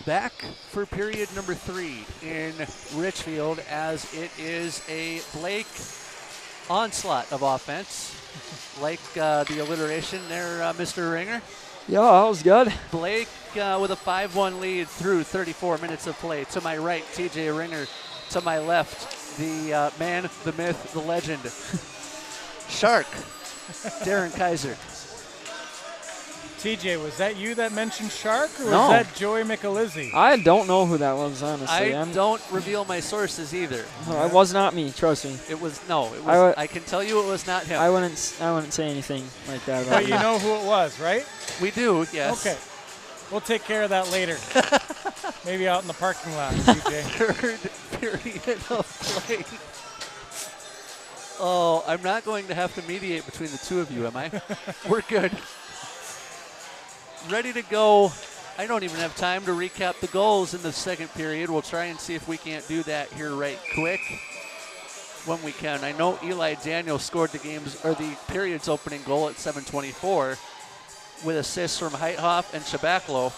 back for period number 3 in Richfield, as it is a Blake onslaught of offense. Like the alliteration there, Mr. Ringer. Yeah, that was good. Blake with a 5-1 lead through 34 minutes of play. To my right, TJ Ringer. To my left, the man, the myth, the legend, Shark, Darren Kaiser. TJ, was that you that mentioned Shark, or was No. that Joey Michelizzi? I don't know who that was, honestly. I don't reveal my sources either. No, it was not me, trust me. It was, no, it was, I can tell you it was not him. I wouldn't say anything like that about But him. you know who it was, right? We do, yes. Okay. We'll take care of that later. Maybe out in the parking lot, TJ. Third period of play. Oh, I'm not going to have to mediate between the two of you, am I? We're good. Ready to go. I don't even have time to recap the goals in the second period. We'll try and see if we can't do that here right quick when we can. I know Eli Daniel scored the period's opening goal at 7:24 with assists from Heithoff and Shabaklo.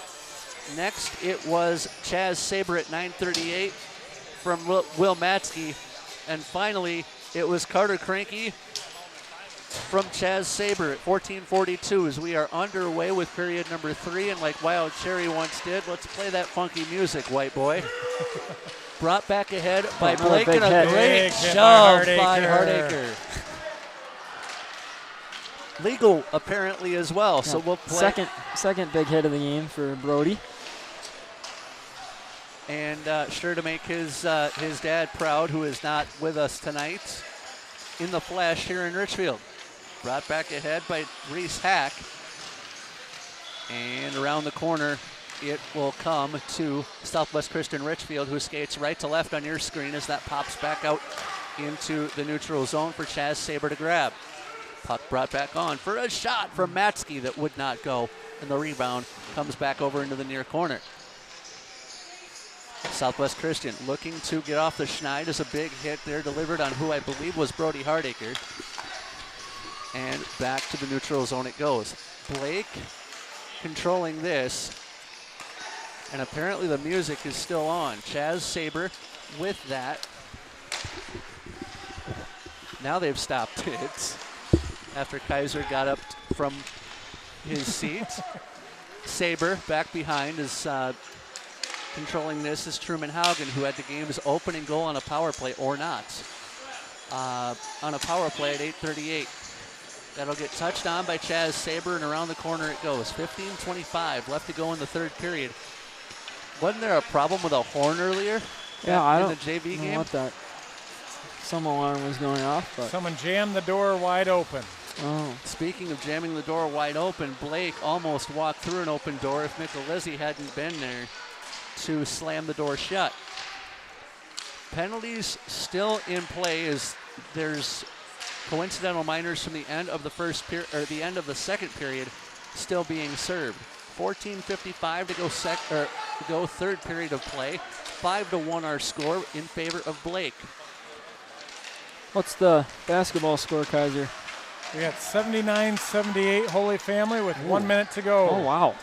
Next, it was Chaz Saber at 9:38 from Will Matzke. And finally, it was Carter Cranky from Chaz Saber at 14:42 as we are underway with period number 3. And like Wild Cherry once did, let's play that funky music, white boy. Brought back ahead by Blake and a great shove by Hardacre. Legal apparently as well, yeah. So we'll play. Second big hit of the game for Brody. And sure to make his dad proud, who is not with us tonight, in the flesh here in Richfield. Brought back ahead by Reese Hack. And around the corner, it will come to Southwest Christian Richfield, who skates right to left on your screen as that pops back out into the neutral zone for Chaz Saber to grab. Puck brought back on for a shot from Matzke that would not go. And the rebound comes back over into the near corner. Southwest Christian looking to get off the schneid as a big hit there delivered on who I believe was Brody Hardacre. And back to the neutral zone it goes. Blake controlling this. And apparently the music is still on. Chaz Saber with that. Now they've stopped it after Kaiser got up from his seat. Saber back behind is controlling this is Truman Haugen, who had the game's opening goal on a power play or not. On a power play at 8:38. That'll get touched on by Chaz Saber, and around the corner it goes. 15:25 left to go in the third period. Wasn't there a problem with a horn earlier? Yeah, in the JV game? What that some alarm was going off, but someone jammed the door wide open. Oh. Speaking of jamming the door wide open, Blake almost walked through an open door if Michelizzi hadn't been there to slam the door shut. Penalties still in play as there's coincidental minors from the end of the first period or the end of the second period still being served. 14:55 to go third period of play. 5-1 our score in favor of Blake. What's the basketball score, Kaiser? We got 79-78 Holy Family with 1 minute to go. Oh, wow.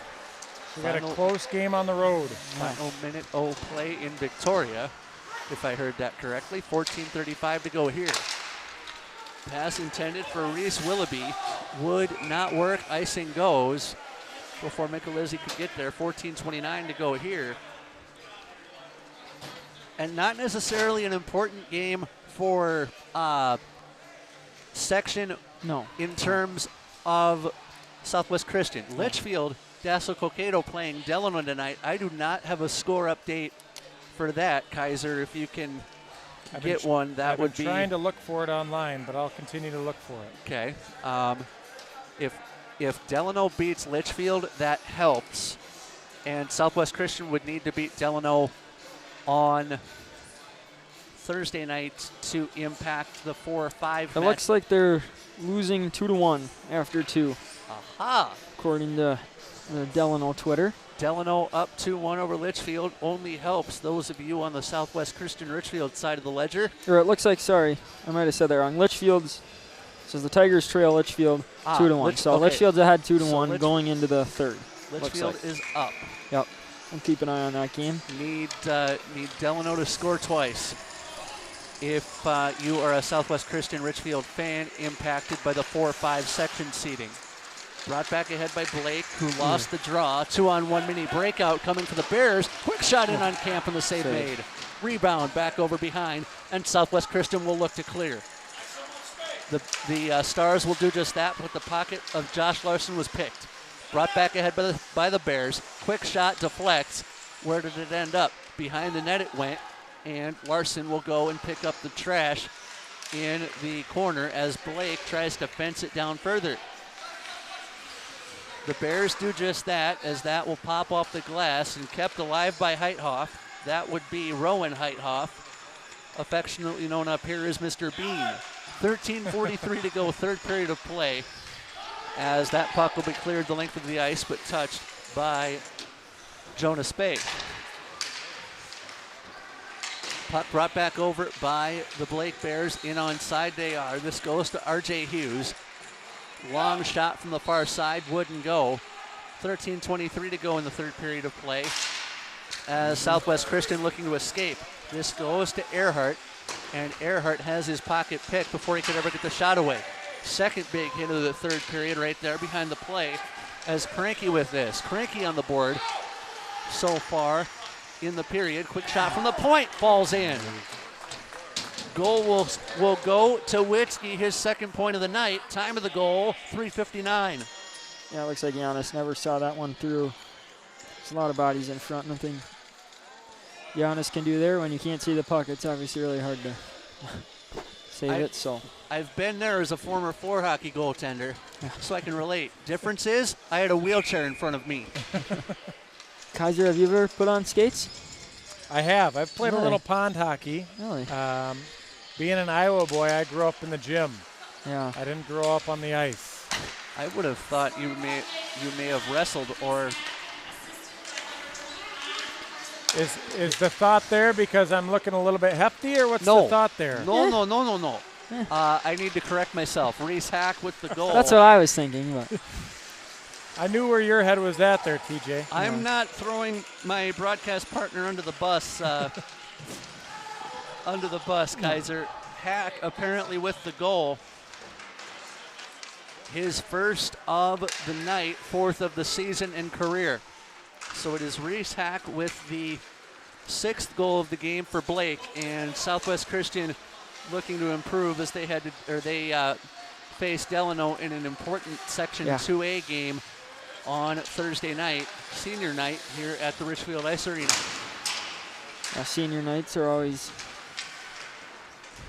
We got a close game on the road. Final minute play in Victoria, if I heard that correctly. 14:35 to go here. Pass intended for Reese Willoughby. Would not work. Icing goes before Michelizzi could get there. 14:29 to go here. And not necessarily an important game for section in terms of Southwest Christian. Litchfield, Dassel Coqueto playing Delano tonight. I do not have a score update for that, Kaiser. If you can get one, that would be. I'm trying to look for it online, but I'll continue to look for it. Okay. If Delano beats Litchfield, that helps. And Southwest Christian would need to beat Delano on Thursday night to impact the 4 or 5 It looks like they're losing 2-1 after 2. Aha! According to the Delano Twitter. Delano up 2-1 over Litchfield only helps those of you on the Southwest Christian Richfield side of the ledger. Or it looks like, sorry, I might have said that wrong. Litchfield's, says the Tigers trail Litchfield 2-1. So Litchfield's ahead 2-1 going into the third. Litchfield is up. Yep. we'll keep an eye on that game. Need Delano to score twice. If you are a Southwest Christian Richfield fan impacted by the 4-5 section seating. Brought back ahead by Blake, who lost the draw. 2-on-1 mini breakout coming for the Bears. Quick shot in on Camp and the save made. Rebound back over behind, and Southwest Christian will look to clear. The Stars will do just that, but the pocket of Josh Larson was picked. Brought back ahead by the Bears. Quick shot deflects. Where did it end up? Behind the net it went, and Larson will go and pick up the trash in the corner as Blake tries to fence it down further. The Bears do just that, as that will pop off the glass and kept alive by Heithoff. That would be Rowan Heithoff, affectionately known up here as Mr. Bean. 13:43 to go, third period of play, as that puck will be cleared the length of the ice, but touched by Jonah Spade. Puck brought back over by the Blake Bears. In on side they are. This goes to R.J. Hughes. Long shot from the far side, wouldn't go. 13:23 to go in the third period of play, as Southwest Christian looking to escape. This goes to Earhart, and Earhart has his pocket picked before he could ever get the shot away. Second big hit of the third period right there behind the play, as Cranky with this. Cranky on the board so far in the period. Quick shot from the point, falls in. Goal will go to Witzke, his second point of the night. Time of the goal, 3:59. Yeah, it looks like Giannis never saw that one through. There's a lot of bodies in front. Nothing Giannis can do there when you can't see the puck. It's obviously really hard to save it. So I've been there as a former floor hockey goaltender, so I can relate. Difference is, I had a wheelchair in front of me. Kaiser, have you ever put on skates? I have. I've played a little pond hockey. Really? Being an Iowa boy, I grew up in the gym. Yeah. I didn't grow up on the ice. I would have thought you may have wrestled, or is the thought there because I'm looking a little bit hefty, or what's the thought there? No. I need to correct myself. Reese Hack with the goal. That's what I was thinking. But I knew where your head was at there, TJ. I'm not throwing my broadcast partner under the bus. Kaiser. Hack apparently with the goal. His first of the night, fourth of the season and career. So it is Reese Hack with the sixth goal of the game for Blake, and Southwest Christian looking to improve as they face Delano in an important Section 2A game on Thursday night, senior night here at the Richfield Ice Arena. Senior nights are always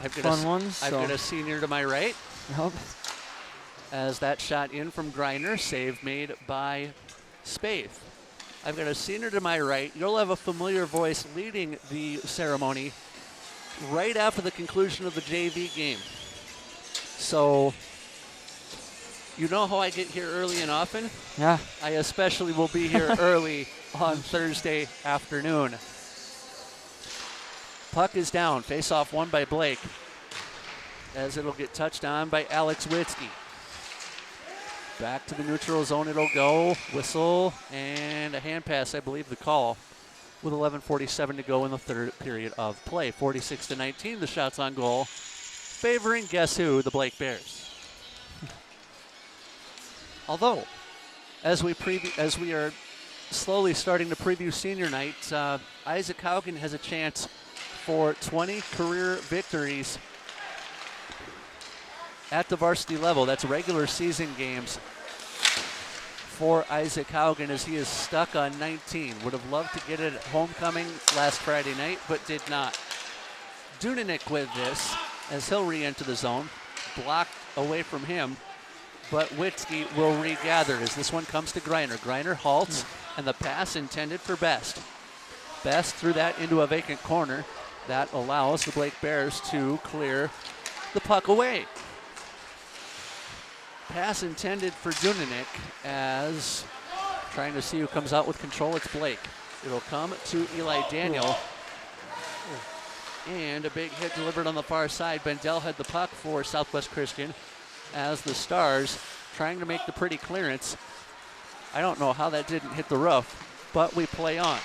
fun ones. I've got a senior to my right. Yep. As that shot in from Greiner, save made by Spade. I've got a senior to my right. You'll have a familiar voice leading the ceremony right after the conclusion of the JV game. So, you know how I get here early and often? Yeah. I especially will be here early on Thursday afternoon. Puck is down. Face-off won by Blake, as it'll get touched on by Alex Witzke. Back to the neutral zone it'll go. Whistle and a hand pass, I believe the call, with 11:47 to go in the third period of play. 46-19, the shots on goal, favoring guess who? The Blake Bears. Although, as we are slowly starting to preview senior night, Isaac Haugen has a chance for 20 career victories at the varsity level. That's regular season games for Isaac Haugen, as he is stuck on 19. Would have loved to get it at homecoming last Friday night, but did not. Dunanik with this, as he'll re-enter the zone. Blocked away from him, but Witzke will regather as this one comes to Greiner. Greiner halts, and the pass intended for Best. Best threw that into a vacant corner. That allows the Blake Bears to clear the puck away. Pass intended for Dunanik, as trying to see who comes out with control. It's Blake. It'll come to Eli Daniel. And a big hit delivered on the far side. Bendel had the puck for Southwest Christian, as the Stars trying to make the pretty clearance. I don't know how that didn't hit the roof. but we play on.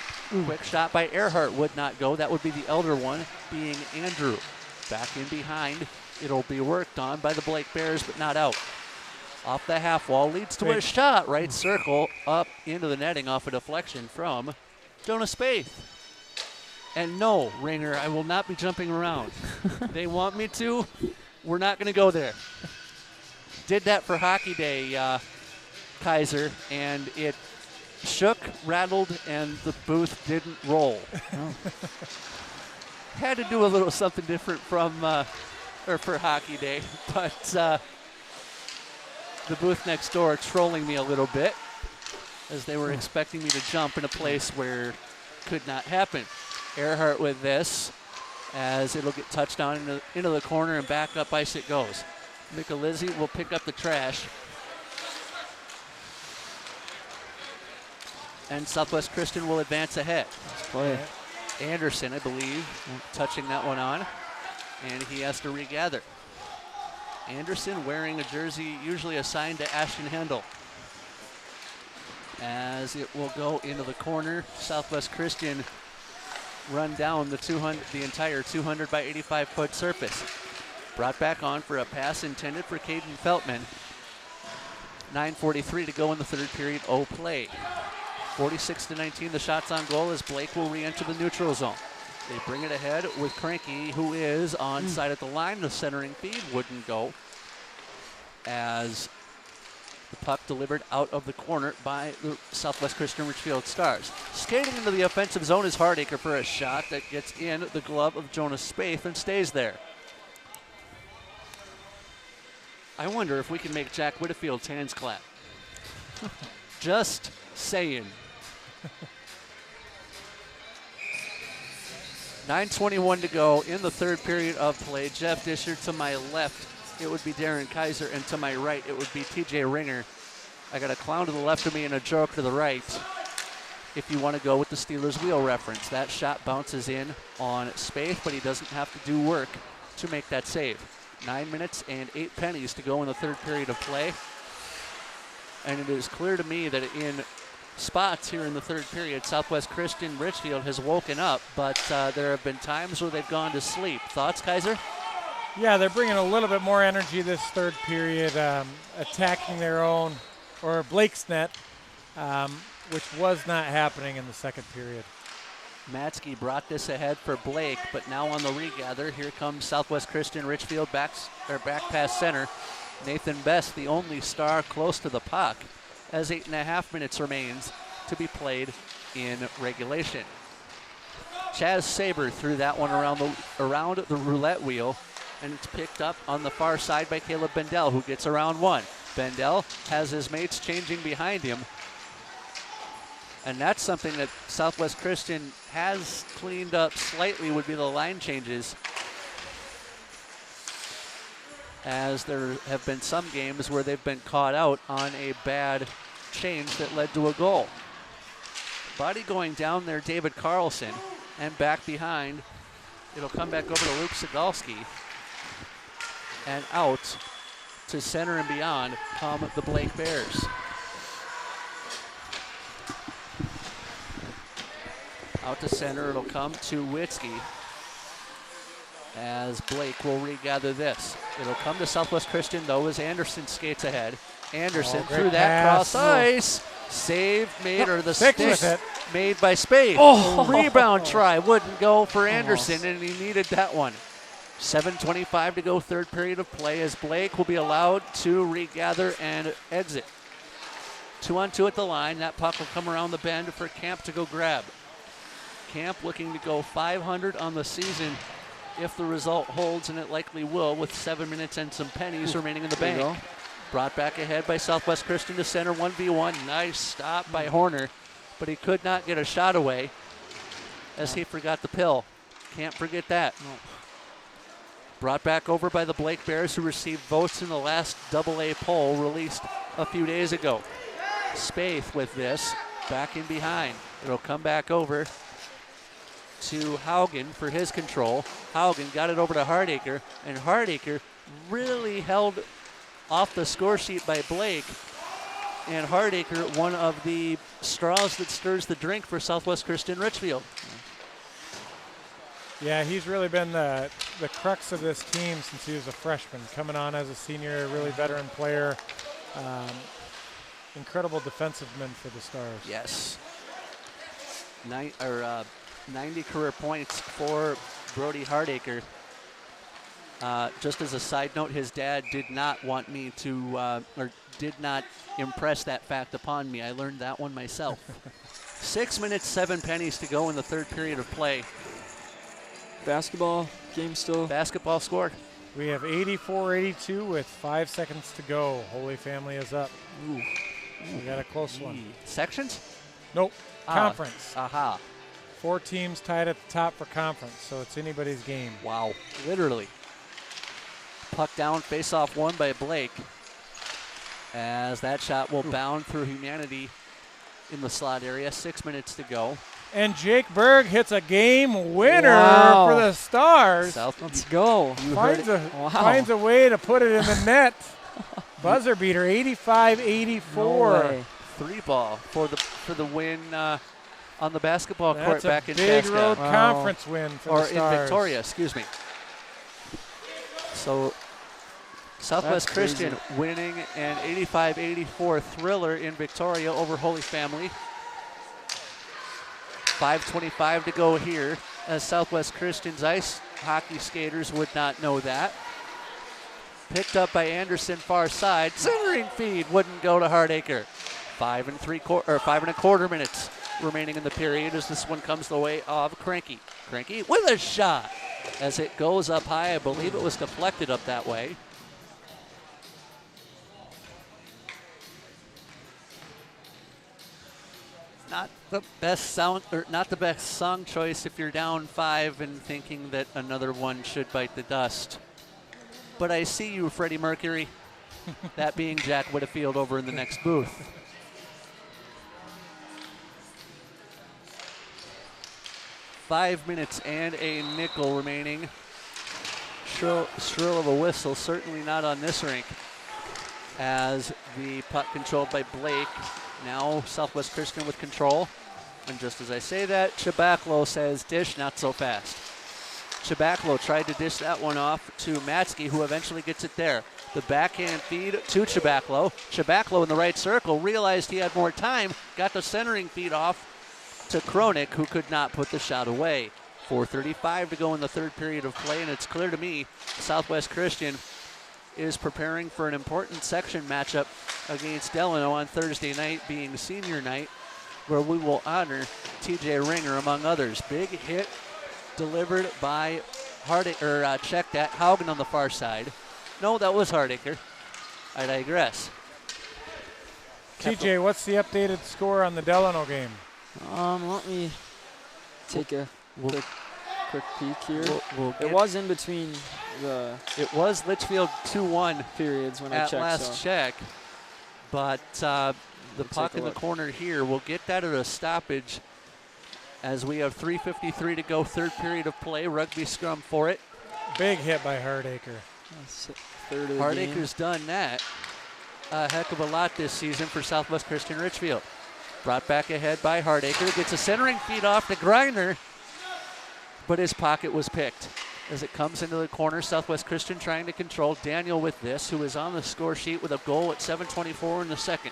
Quick shot by Earhart would not go. That would be the elder one, being Andrew. Back in behind. It'll be worked on by the Blake Bears, but not out. Off the half wall, leads to a shot. Right circle, up into the netting off a deflection from Jonah Spaeth. And no, Ringer, I will not be jumping around. They want me to. We're not going to go there. Did that for Hockey Day, Kaiser, and it shook, rattled, and the booth didn't roll. Oh. Had to do a little something different for Hockey Day, but the booth next door trolling me a little bit as they were expecting me to jump in a place where it could not happen. Earhart with this as it'll get touched down into the corner and back up ice it goes. Michelizzi will pick up the trash. And Southwest Christian will advance ahead. Play. Anderson, I believe, touching that one on. And he has to regather. Anderson wearing a jersey usually assigned to Ashton Hendel. As it will go into the corner, Southwest Christian run down the entire 200 by 85 foot surface. Brought back on for a pass intended for Caden Feltman. 9:43 to go in the third period. Play. 46-19, the shots on goal as Blake will re-enter the neutral zone. They bring it ahead with Cranky, who is onside at the line. The centering feed wouldn't go as the puck delivered out of the corner by the Southwest Christian Richfield Stars. Skating into the offensive zone is Hardacre for a shot that gets in the glove of Jonas Spaeth and stays there. I wonder if we can make Jack Whittefield's hands clap. Just saying. 9:21 to go in the third period of play. Jeff Disher to my left. It would be Darren Kaiser, and to my right, it would be TJ Ringer. I got a clown to the left of me and a joke to the right. If you want to go with the Steelers wheel reference, that shot bounces in on Spaeth, but he doesn't have to do work to make that save. 9 minutes and 8 pennies to go in the third period of play. And it is clear to me that in spots here in the third period, Southwest Christian Richfield has woken up, but there have been times where they've gone to sleep. Thoughts, Kaiser? Yeah, they're bringing a little bit more energy this third period, attacking their own, or Blake's net, which was not happening in the second period. Matsky brought this ahead for Blake, but now on the regather, here comes Southwest Christian Richfield back past center. Nathan Best, the only star close to the puck, as 8.5 minutes remains to be played in regulation. Chaz Saber threw that one around the roulette wheel, and it's picked up on the far side by Caleb Bendel, who gets around one. Bendel has his mates changing behind him, and that's something that Southwest Christian has cleaned up slightly, would be the line changes, as there have been some games where they've been caught out on a bad change that led to a goal. Body going down there, David Carlson, and back behind, it'll come back over to Luke Sigalski, and out to center and beyond come the Blake Bears. Out to center, it'll come to Witzke, as Blake will regather this. It'll come to Southwest Christian, though, as Anderson skates ahead. Anderson through that cross ice. Save made, or the stick made by Spaeth. Rebound try wouldn't go for Anderson, and he needed that one. 7:25 to go, third period of play, as Blake will be allowed to regather and exit. 2-on-2 at the line. That puck will come around the bend for Camp to go grab. Camp looking to go 500 on the season if the result holds, and it likely will, with 7 minutes and some pennies remaining in the bank. Brought back ahead by Southwest Christian to center, 1v1. Nice stop by Horner, but he could not get a shot away as he forgot the pill. Can't forget that. Brought back over by the Blake Bears, who received votes in the last AA poll released a few days ago. Spaeth with this, back in behind. It'll come back over to Haugen for his control. Haugen got it over to Hardacre, and Hardacre really held off the score sheet by Blake and Hardacre, one of the straws that stirs the drink for Southwest Christian Richfield. Yeah, he's really been the crux of this team since he was a freshman, coming on as a senior, a really veteran player. Incredible defensive man for the Stars. Yes. 90 career points for Brody Hardacre. Just as a side note, his dad did not want me to, or did not impress that fact upon me. I learned that one myself. 6 minutes, 7 pennies to go in the third period of play. Basketball game still. Basketball score. We have 84-82 with 5 seconds to go. Holy Family is up. Ooh. We got a close one. Sections? Nope. Conference. Aha. 4 teams tied at the top for conference, so it's anybody's game. Wow. Literally. Puck down, face-off won by Blake. As that shot will bound through humanity in the slot area. 6 minutes to go. And Jake Berg hits a game winner for the Stars. Let's go. Finds a way to put it in the net. Buzzer beater, 85-84. 3-ball for the win on the basketball court back in Big Chaska. road conference win for the Stars. In Victoria, excuse me. So Southwest Christian winning an 85-84 thriller in Victoria over Holy Family. 5:25 to go here, as Southwest Christian's ice hockey skaters would not know that. Picked up by Anderson far side. Centering feed wouldn't go to Hardacre. 5 1/4 minutes remaining in the period as this one comes the way of Cranky. Cranky with a shot as it goes up high. I believe it was deflected up that way. Not the best song choice if you're down 5 and thinking that another one should bite the dust. But I see you, Freddie Mercury. That being Jack Whitfield over in the next booth. Five minutes and a nickel remaining. Shrill of a whistle, certainly not on this rink. As the puck controlled by Blake. Now Southwest Christian with control. And just as I say that, Chabaklo says, dish not so fast. Chabaklo tried to dish that one off to Matsky, who eventually gets it there. The backhand feed to Chabaklo. Chabaklo in the right circle realized he had more time, got the centering feed off to Kronik, who could not put the shot away. 4:35 to go in the third period of play, and it's clear to me Southwest Christian is preparing for an important section matchup against Delano on Thursday night, being senior night, where we will honor TJ Ringer, among others. Big hit delivered by checked at Haugen on the far side. No, that was Hardacre. I digress. TJ, what's the updated score on the Delano game? Let me take a quick peek here. It was in between the. It was Litchfield 2-1 periods when I checked. At last check, but the puck in the corner here. We'll get that at a stoppage, as we have 3:53 to go, third period of play. Rugby scrum for it. Big hit by Hardacre. Third of the Hardacre's done that a heck of a lot this season for Southwest Christian Richfield. Brought back ahead by Hardacre. Gets a centering feed off to Griner, but his pocket was picked. As it comes into the corner, Southwest Christian trying to control. Daniel with this, who is on the score sheet with a goal at 7:24 in the second.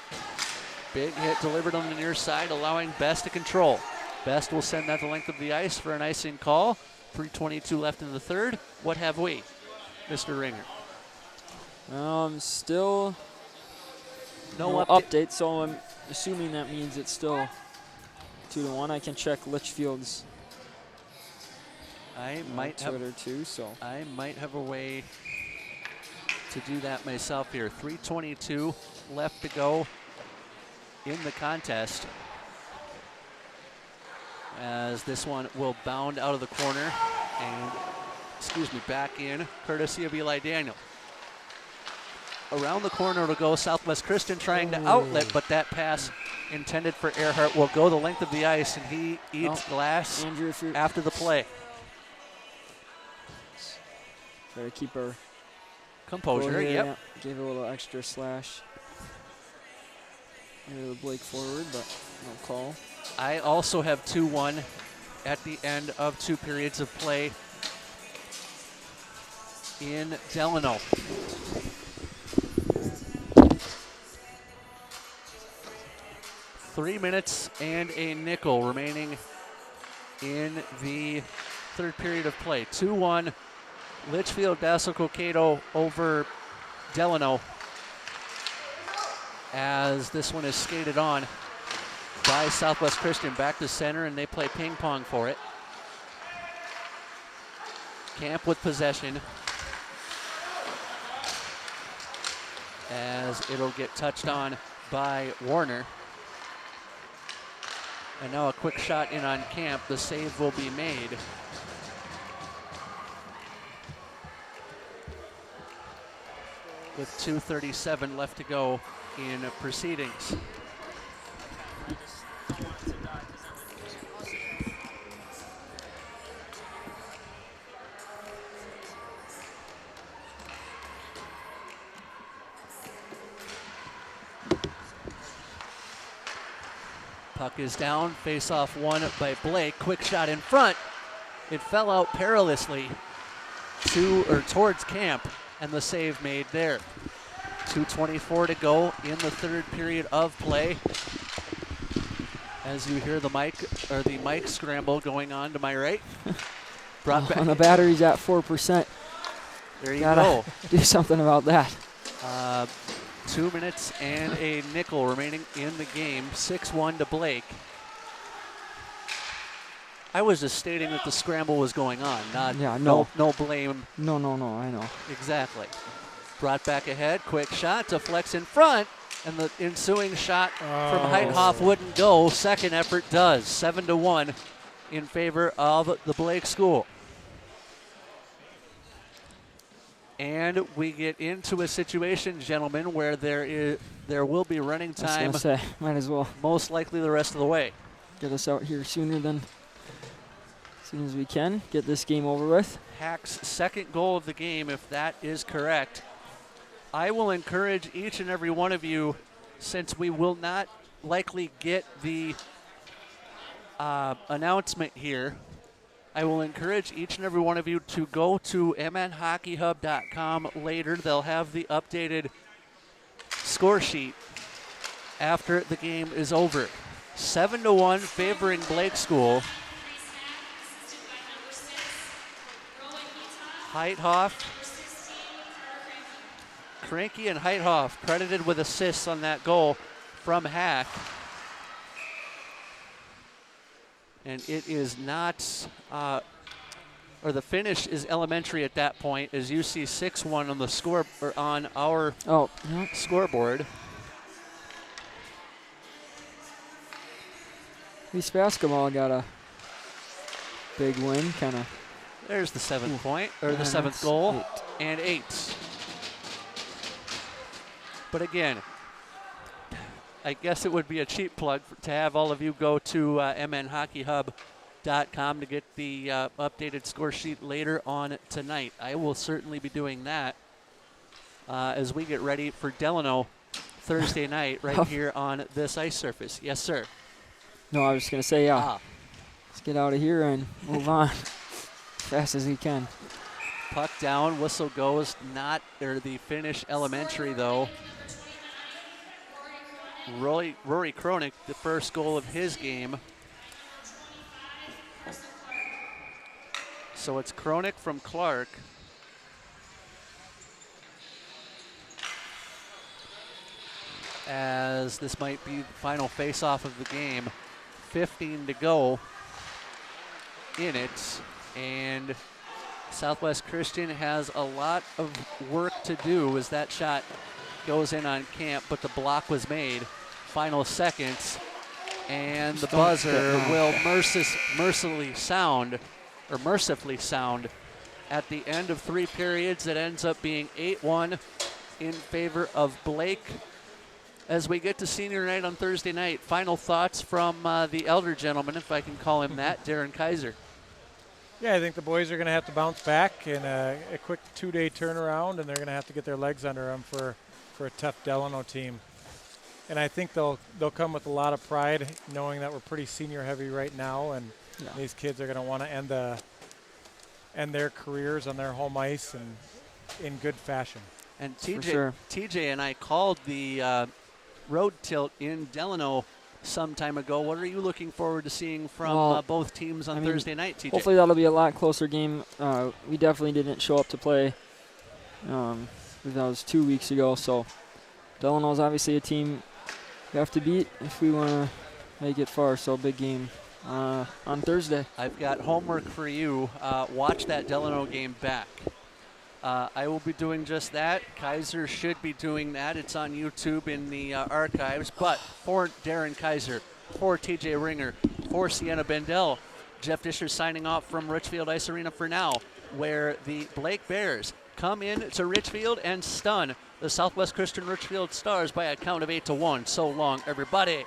Big hit delivered on the near side, allowing Best to control. Best will send that the length of the ice for an icing call. 3:22 left in the third. What have we, Mr. Ringer? Still no update, so I'm assuming that means it's still 2-1. I can check Litchfield's Twitter too. So I might have a way to do that myself here. 3:22 left to go in the contest, as this one will bound out of the corner and, back in, courtesy of Eli Daniel. Around the corner to go, Southwest Christian trying to outlet, but that pass intended for Earhart will go the length of the ice, and he eats glass Andrew, after the play. Try to keep our composure. Yep. Give a little extra slash. near the Blake forward, but no call. I also have 2-1 at the end of 2 periods of play in Delano. Three minutes and a nickel remaining in the third period of play. 2-1 Litchfield Dassel-Cokato over Delano, as this one is skated on by Southwest Christian. Back to center, and they play ping pong for it. Camp with possession, as it'll get touched on by Warner. And now a quick shot in on Camp. The save will be made. With 2:37 left to go in proceedings. Puck is down, face-off won by Blake. Quick shot in front. It fell out perilously towards Camp, and the save made there. 2:24 to go in the third period of play. As you hear the mic scramble going on to my right. Brought back. And the battery's at 4%. There you Gotta go. do something about that. 2 minutes and a nickel remaining in the game. 6-1 to Blake. I was just stating that the scramble was going on, not no blame. No, I know. Exactly. Brought back ahead, quick shot, deflects in front, and the ensuing shot from Heithoff wouldn't go. Second effort does. 7-1 in favor of the Blake School. And we get into a situation, gentlemen, where there will be running time. I was gonna say, might as well. Most likely the rest of the way. Get us out here soon as we can. Get this game over with. Hack's second goal of the game, if that is correct. I will encourage each and every one of you, since we will not likely get the announcement here, I will encourage each and every one of you to go to mnhockeyhub.com later. They'll have the updated score sheet after the game is over. 7-1 favoring Blake School. Heithoff, Cranky and Heithoff credited with assists on that goal from Hack. And it is not, or the finish is elementary at that point, as you see 6-1 on the score, or on our scoreboard. East basketball got a big win, kind of. There's the 7th point, or the 7th goal, and 8. But again, I guess it would be a cheap plug to have all of you go to mnhockeyhub.com to get the updated score sheet later on tonight. I will certainly be doing that as we get ready for Delano Thursday night right here on this ice surface. Yes, sir. No, I was just going to say, let's get out of here and move on as fast as we can. Puck down, whistle goes, the finish elementary though. Rory Kronick, the first goal of his game. So it's Kronick from Clark. As this might be the final face-off of the game. 15 to go in it. And Southwest Christian has a lot of work to do as that shot goes in on Camp, but the block was made. Final seconds, and the buzzer will mercifully sound at the end of 3 periods. It ends up being 8-1 in favor of Blake. As we get to senior night on Thursday night, final thoughts from the elder gentleman, if I can call him that, Darren Kaiser. Yeah, I think the boys are going to have to bounce back in a quick 2-day turnaround, and they're going to have to get their legs under them for a tough Delano team. And I think they'll come with a lot of pride, knowing that we're pretty senior heavy right now, and these kids are going to want to end their careers on their home ice and in good fashion. And TJ and I called the road tilt in Delano some time ago. What are you looking forward to seeing from both teams on Thursday night, TJ? Hopefully that'll be a lot closer game. We definitely didn't show up to play. That was 2 weeks ago, so Delano's obviously a team we have to beat if we want to make it far, so big game on Thursday. I've got homework for you. Watch that Delano game back. I will be doing just that. Kaiser should be doing that. It's on YouTube in the archives. But for Darren Kaiser, for TJ Ringer, for Sienna Bendel, Jeff Disher signing off from Richfield Ice Arena for now, where the Blake Bears come in to Richfield and stun the Southwest Christian Richfield Stars by a count of 8-1. So long, everybody.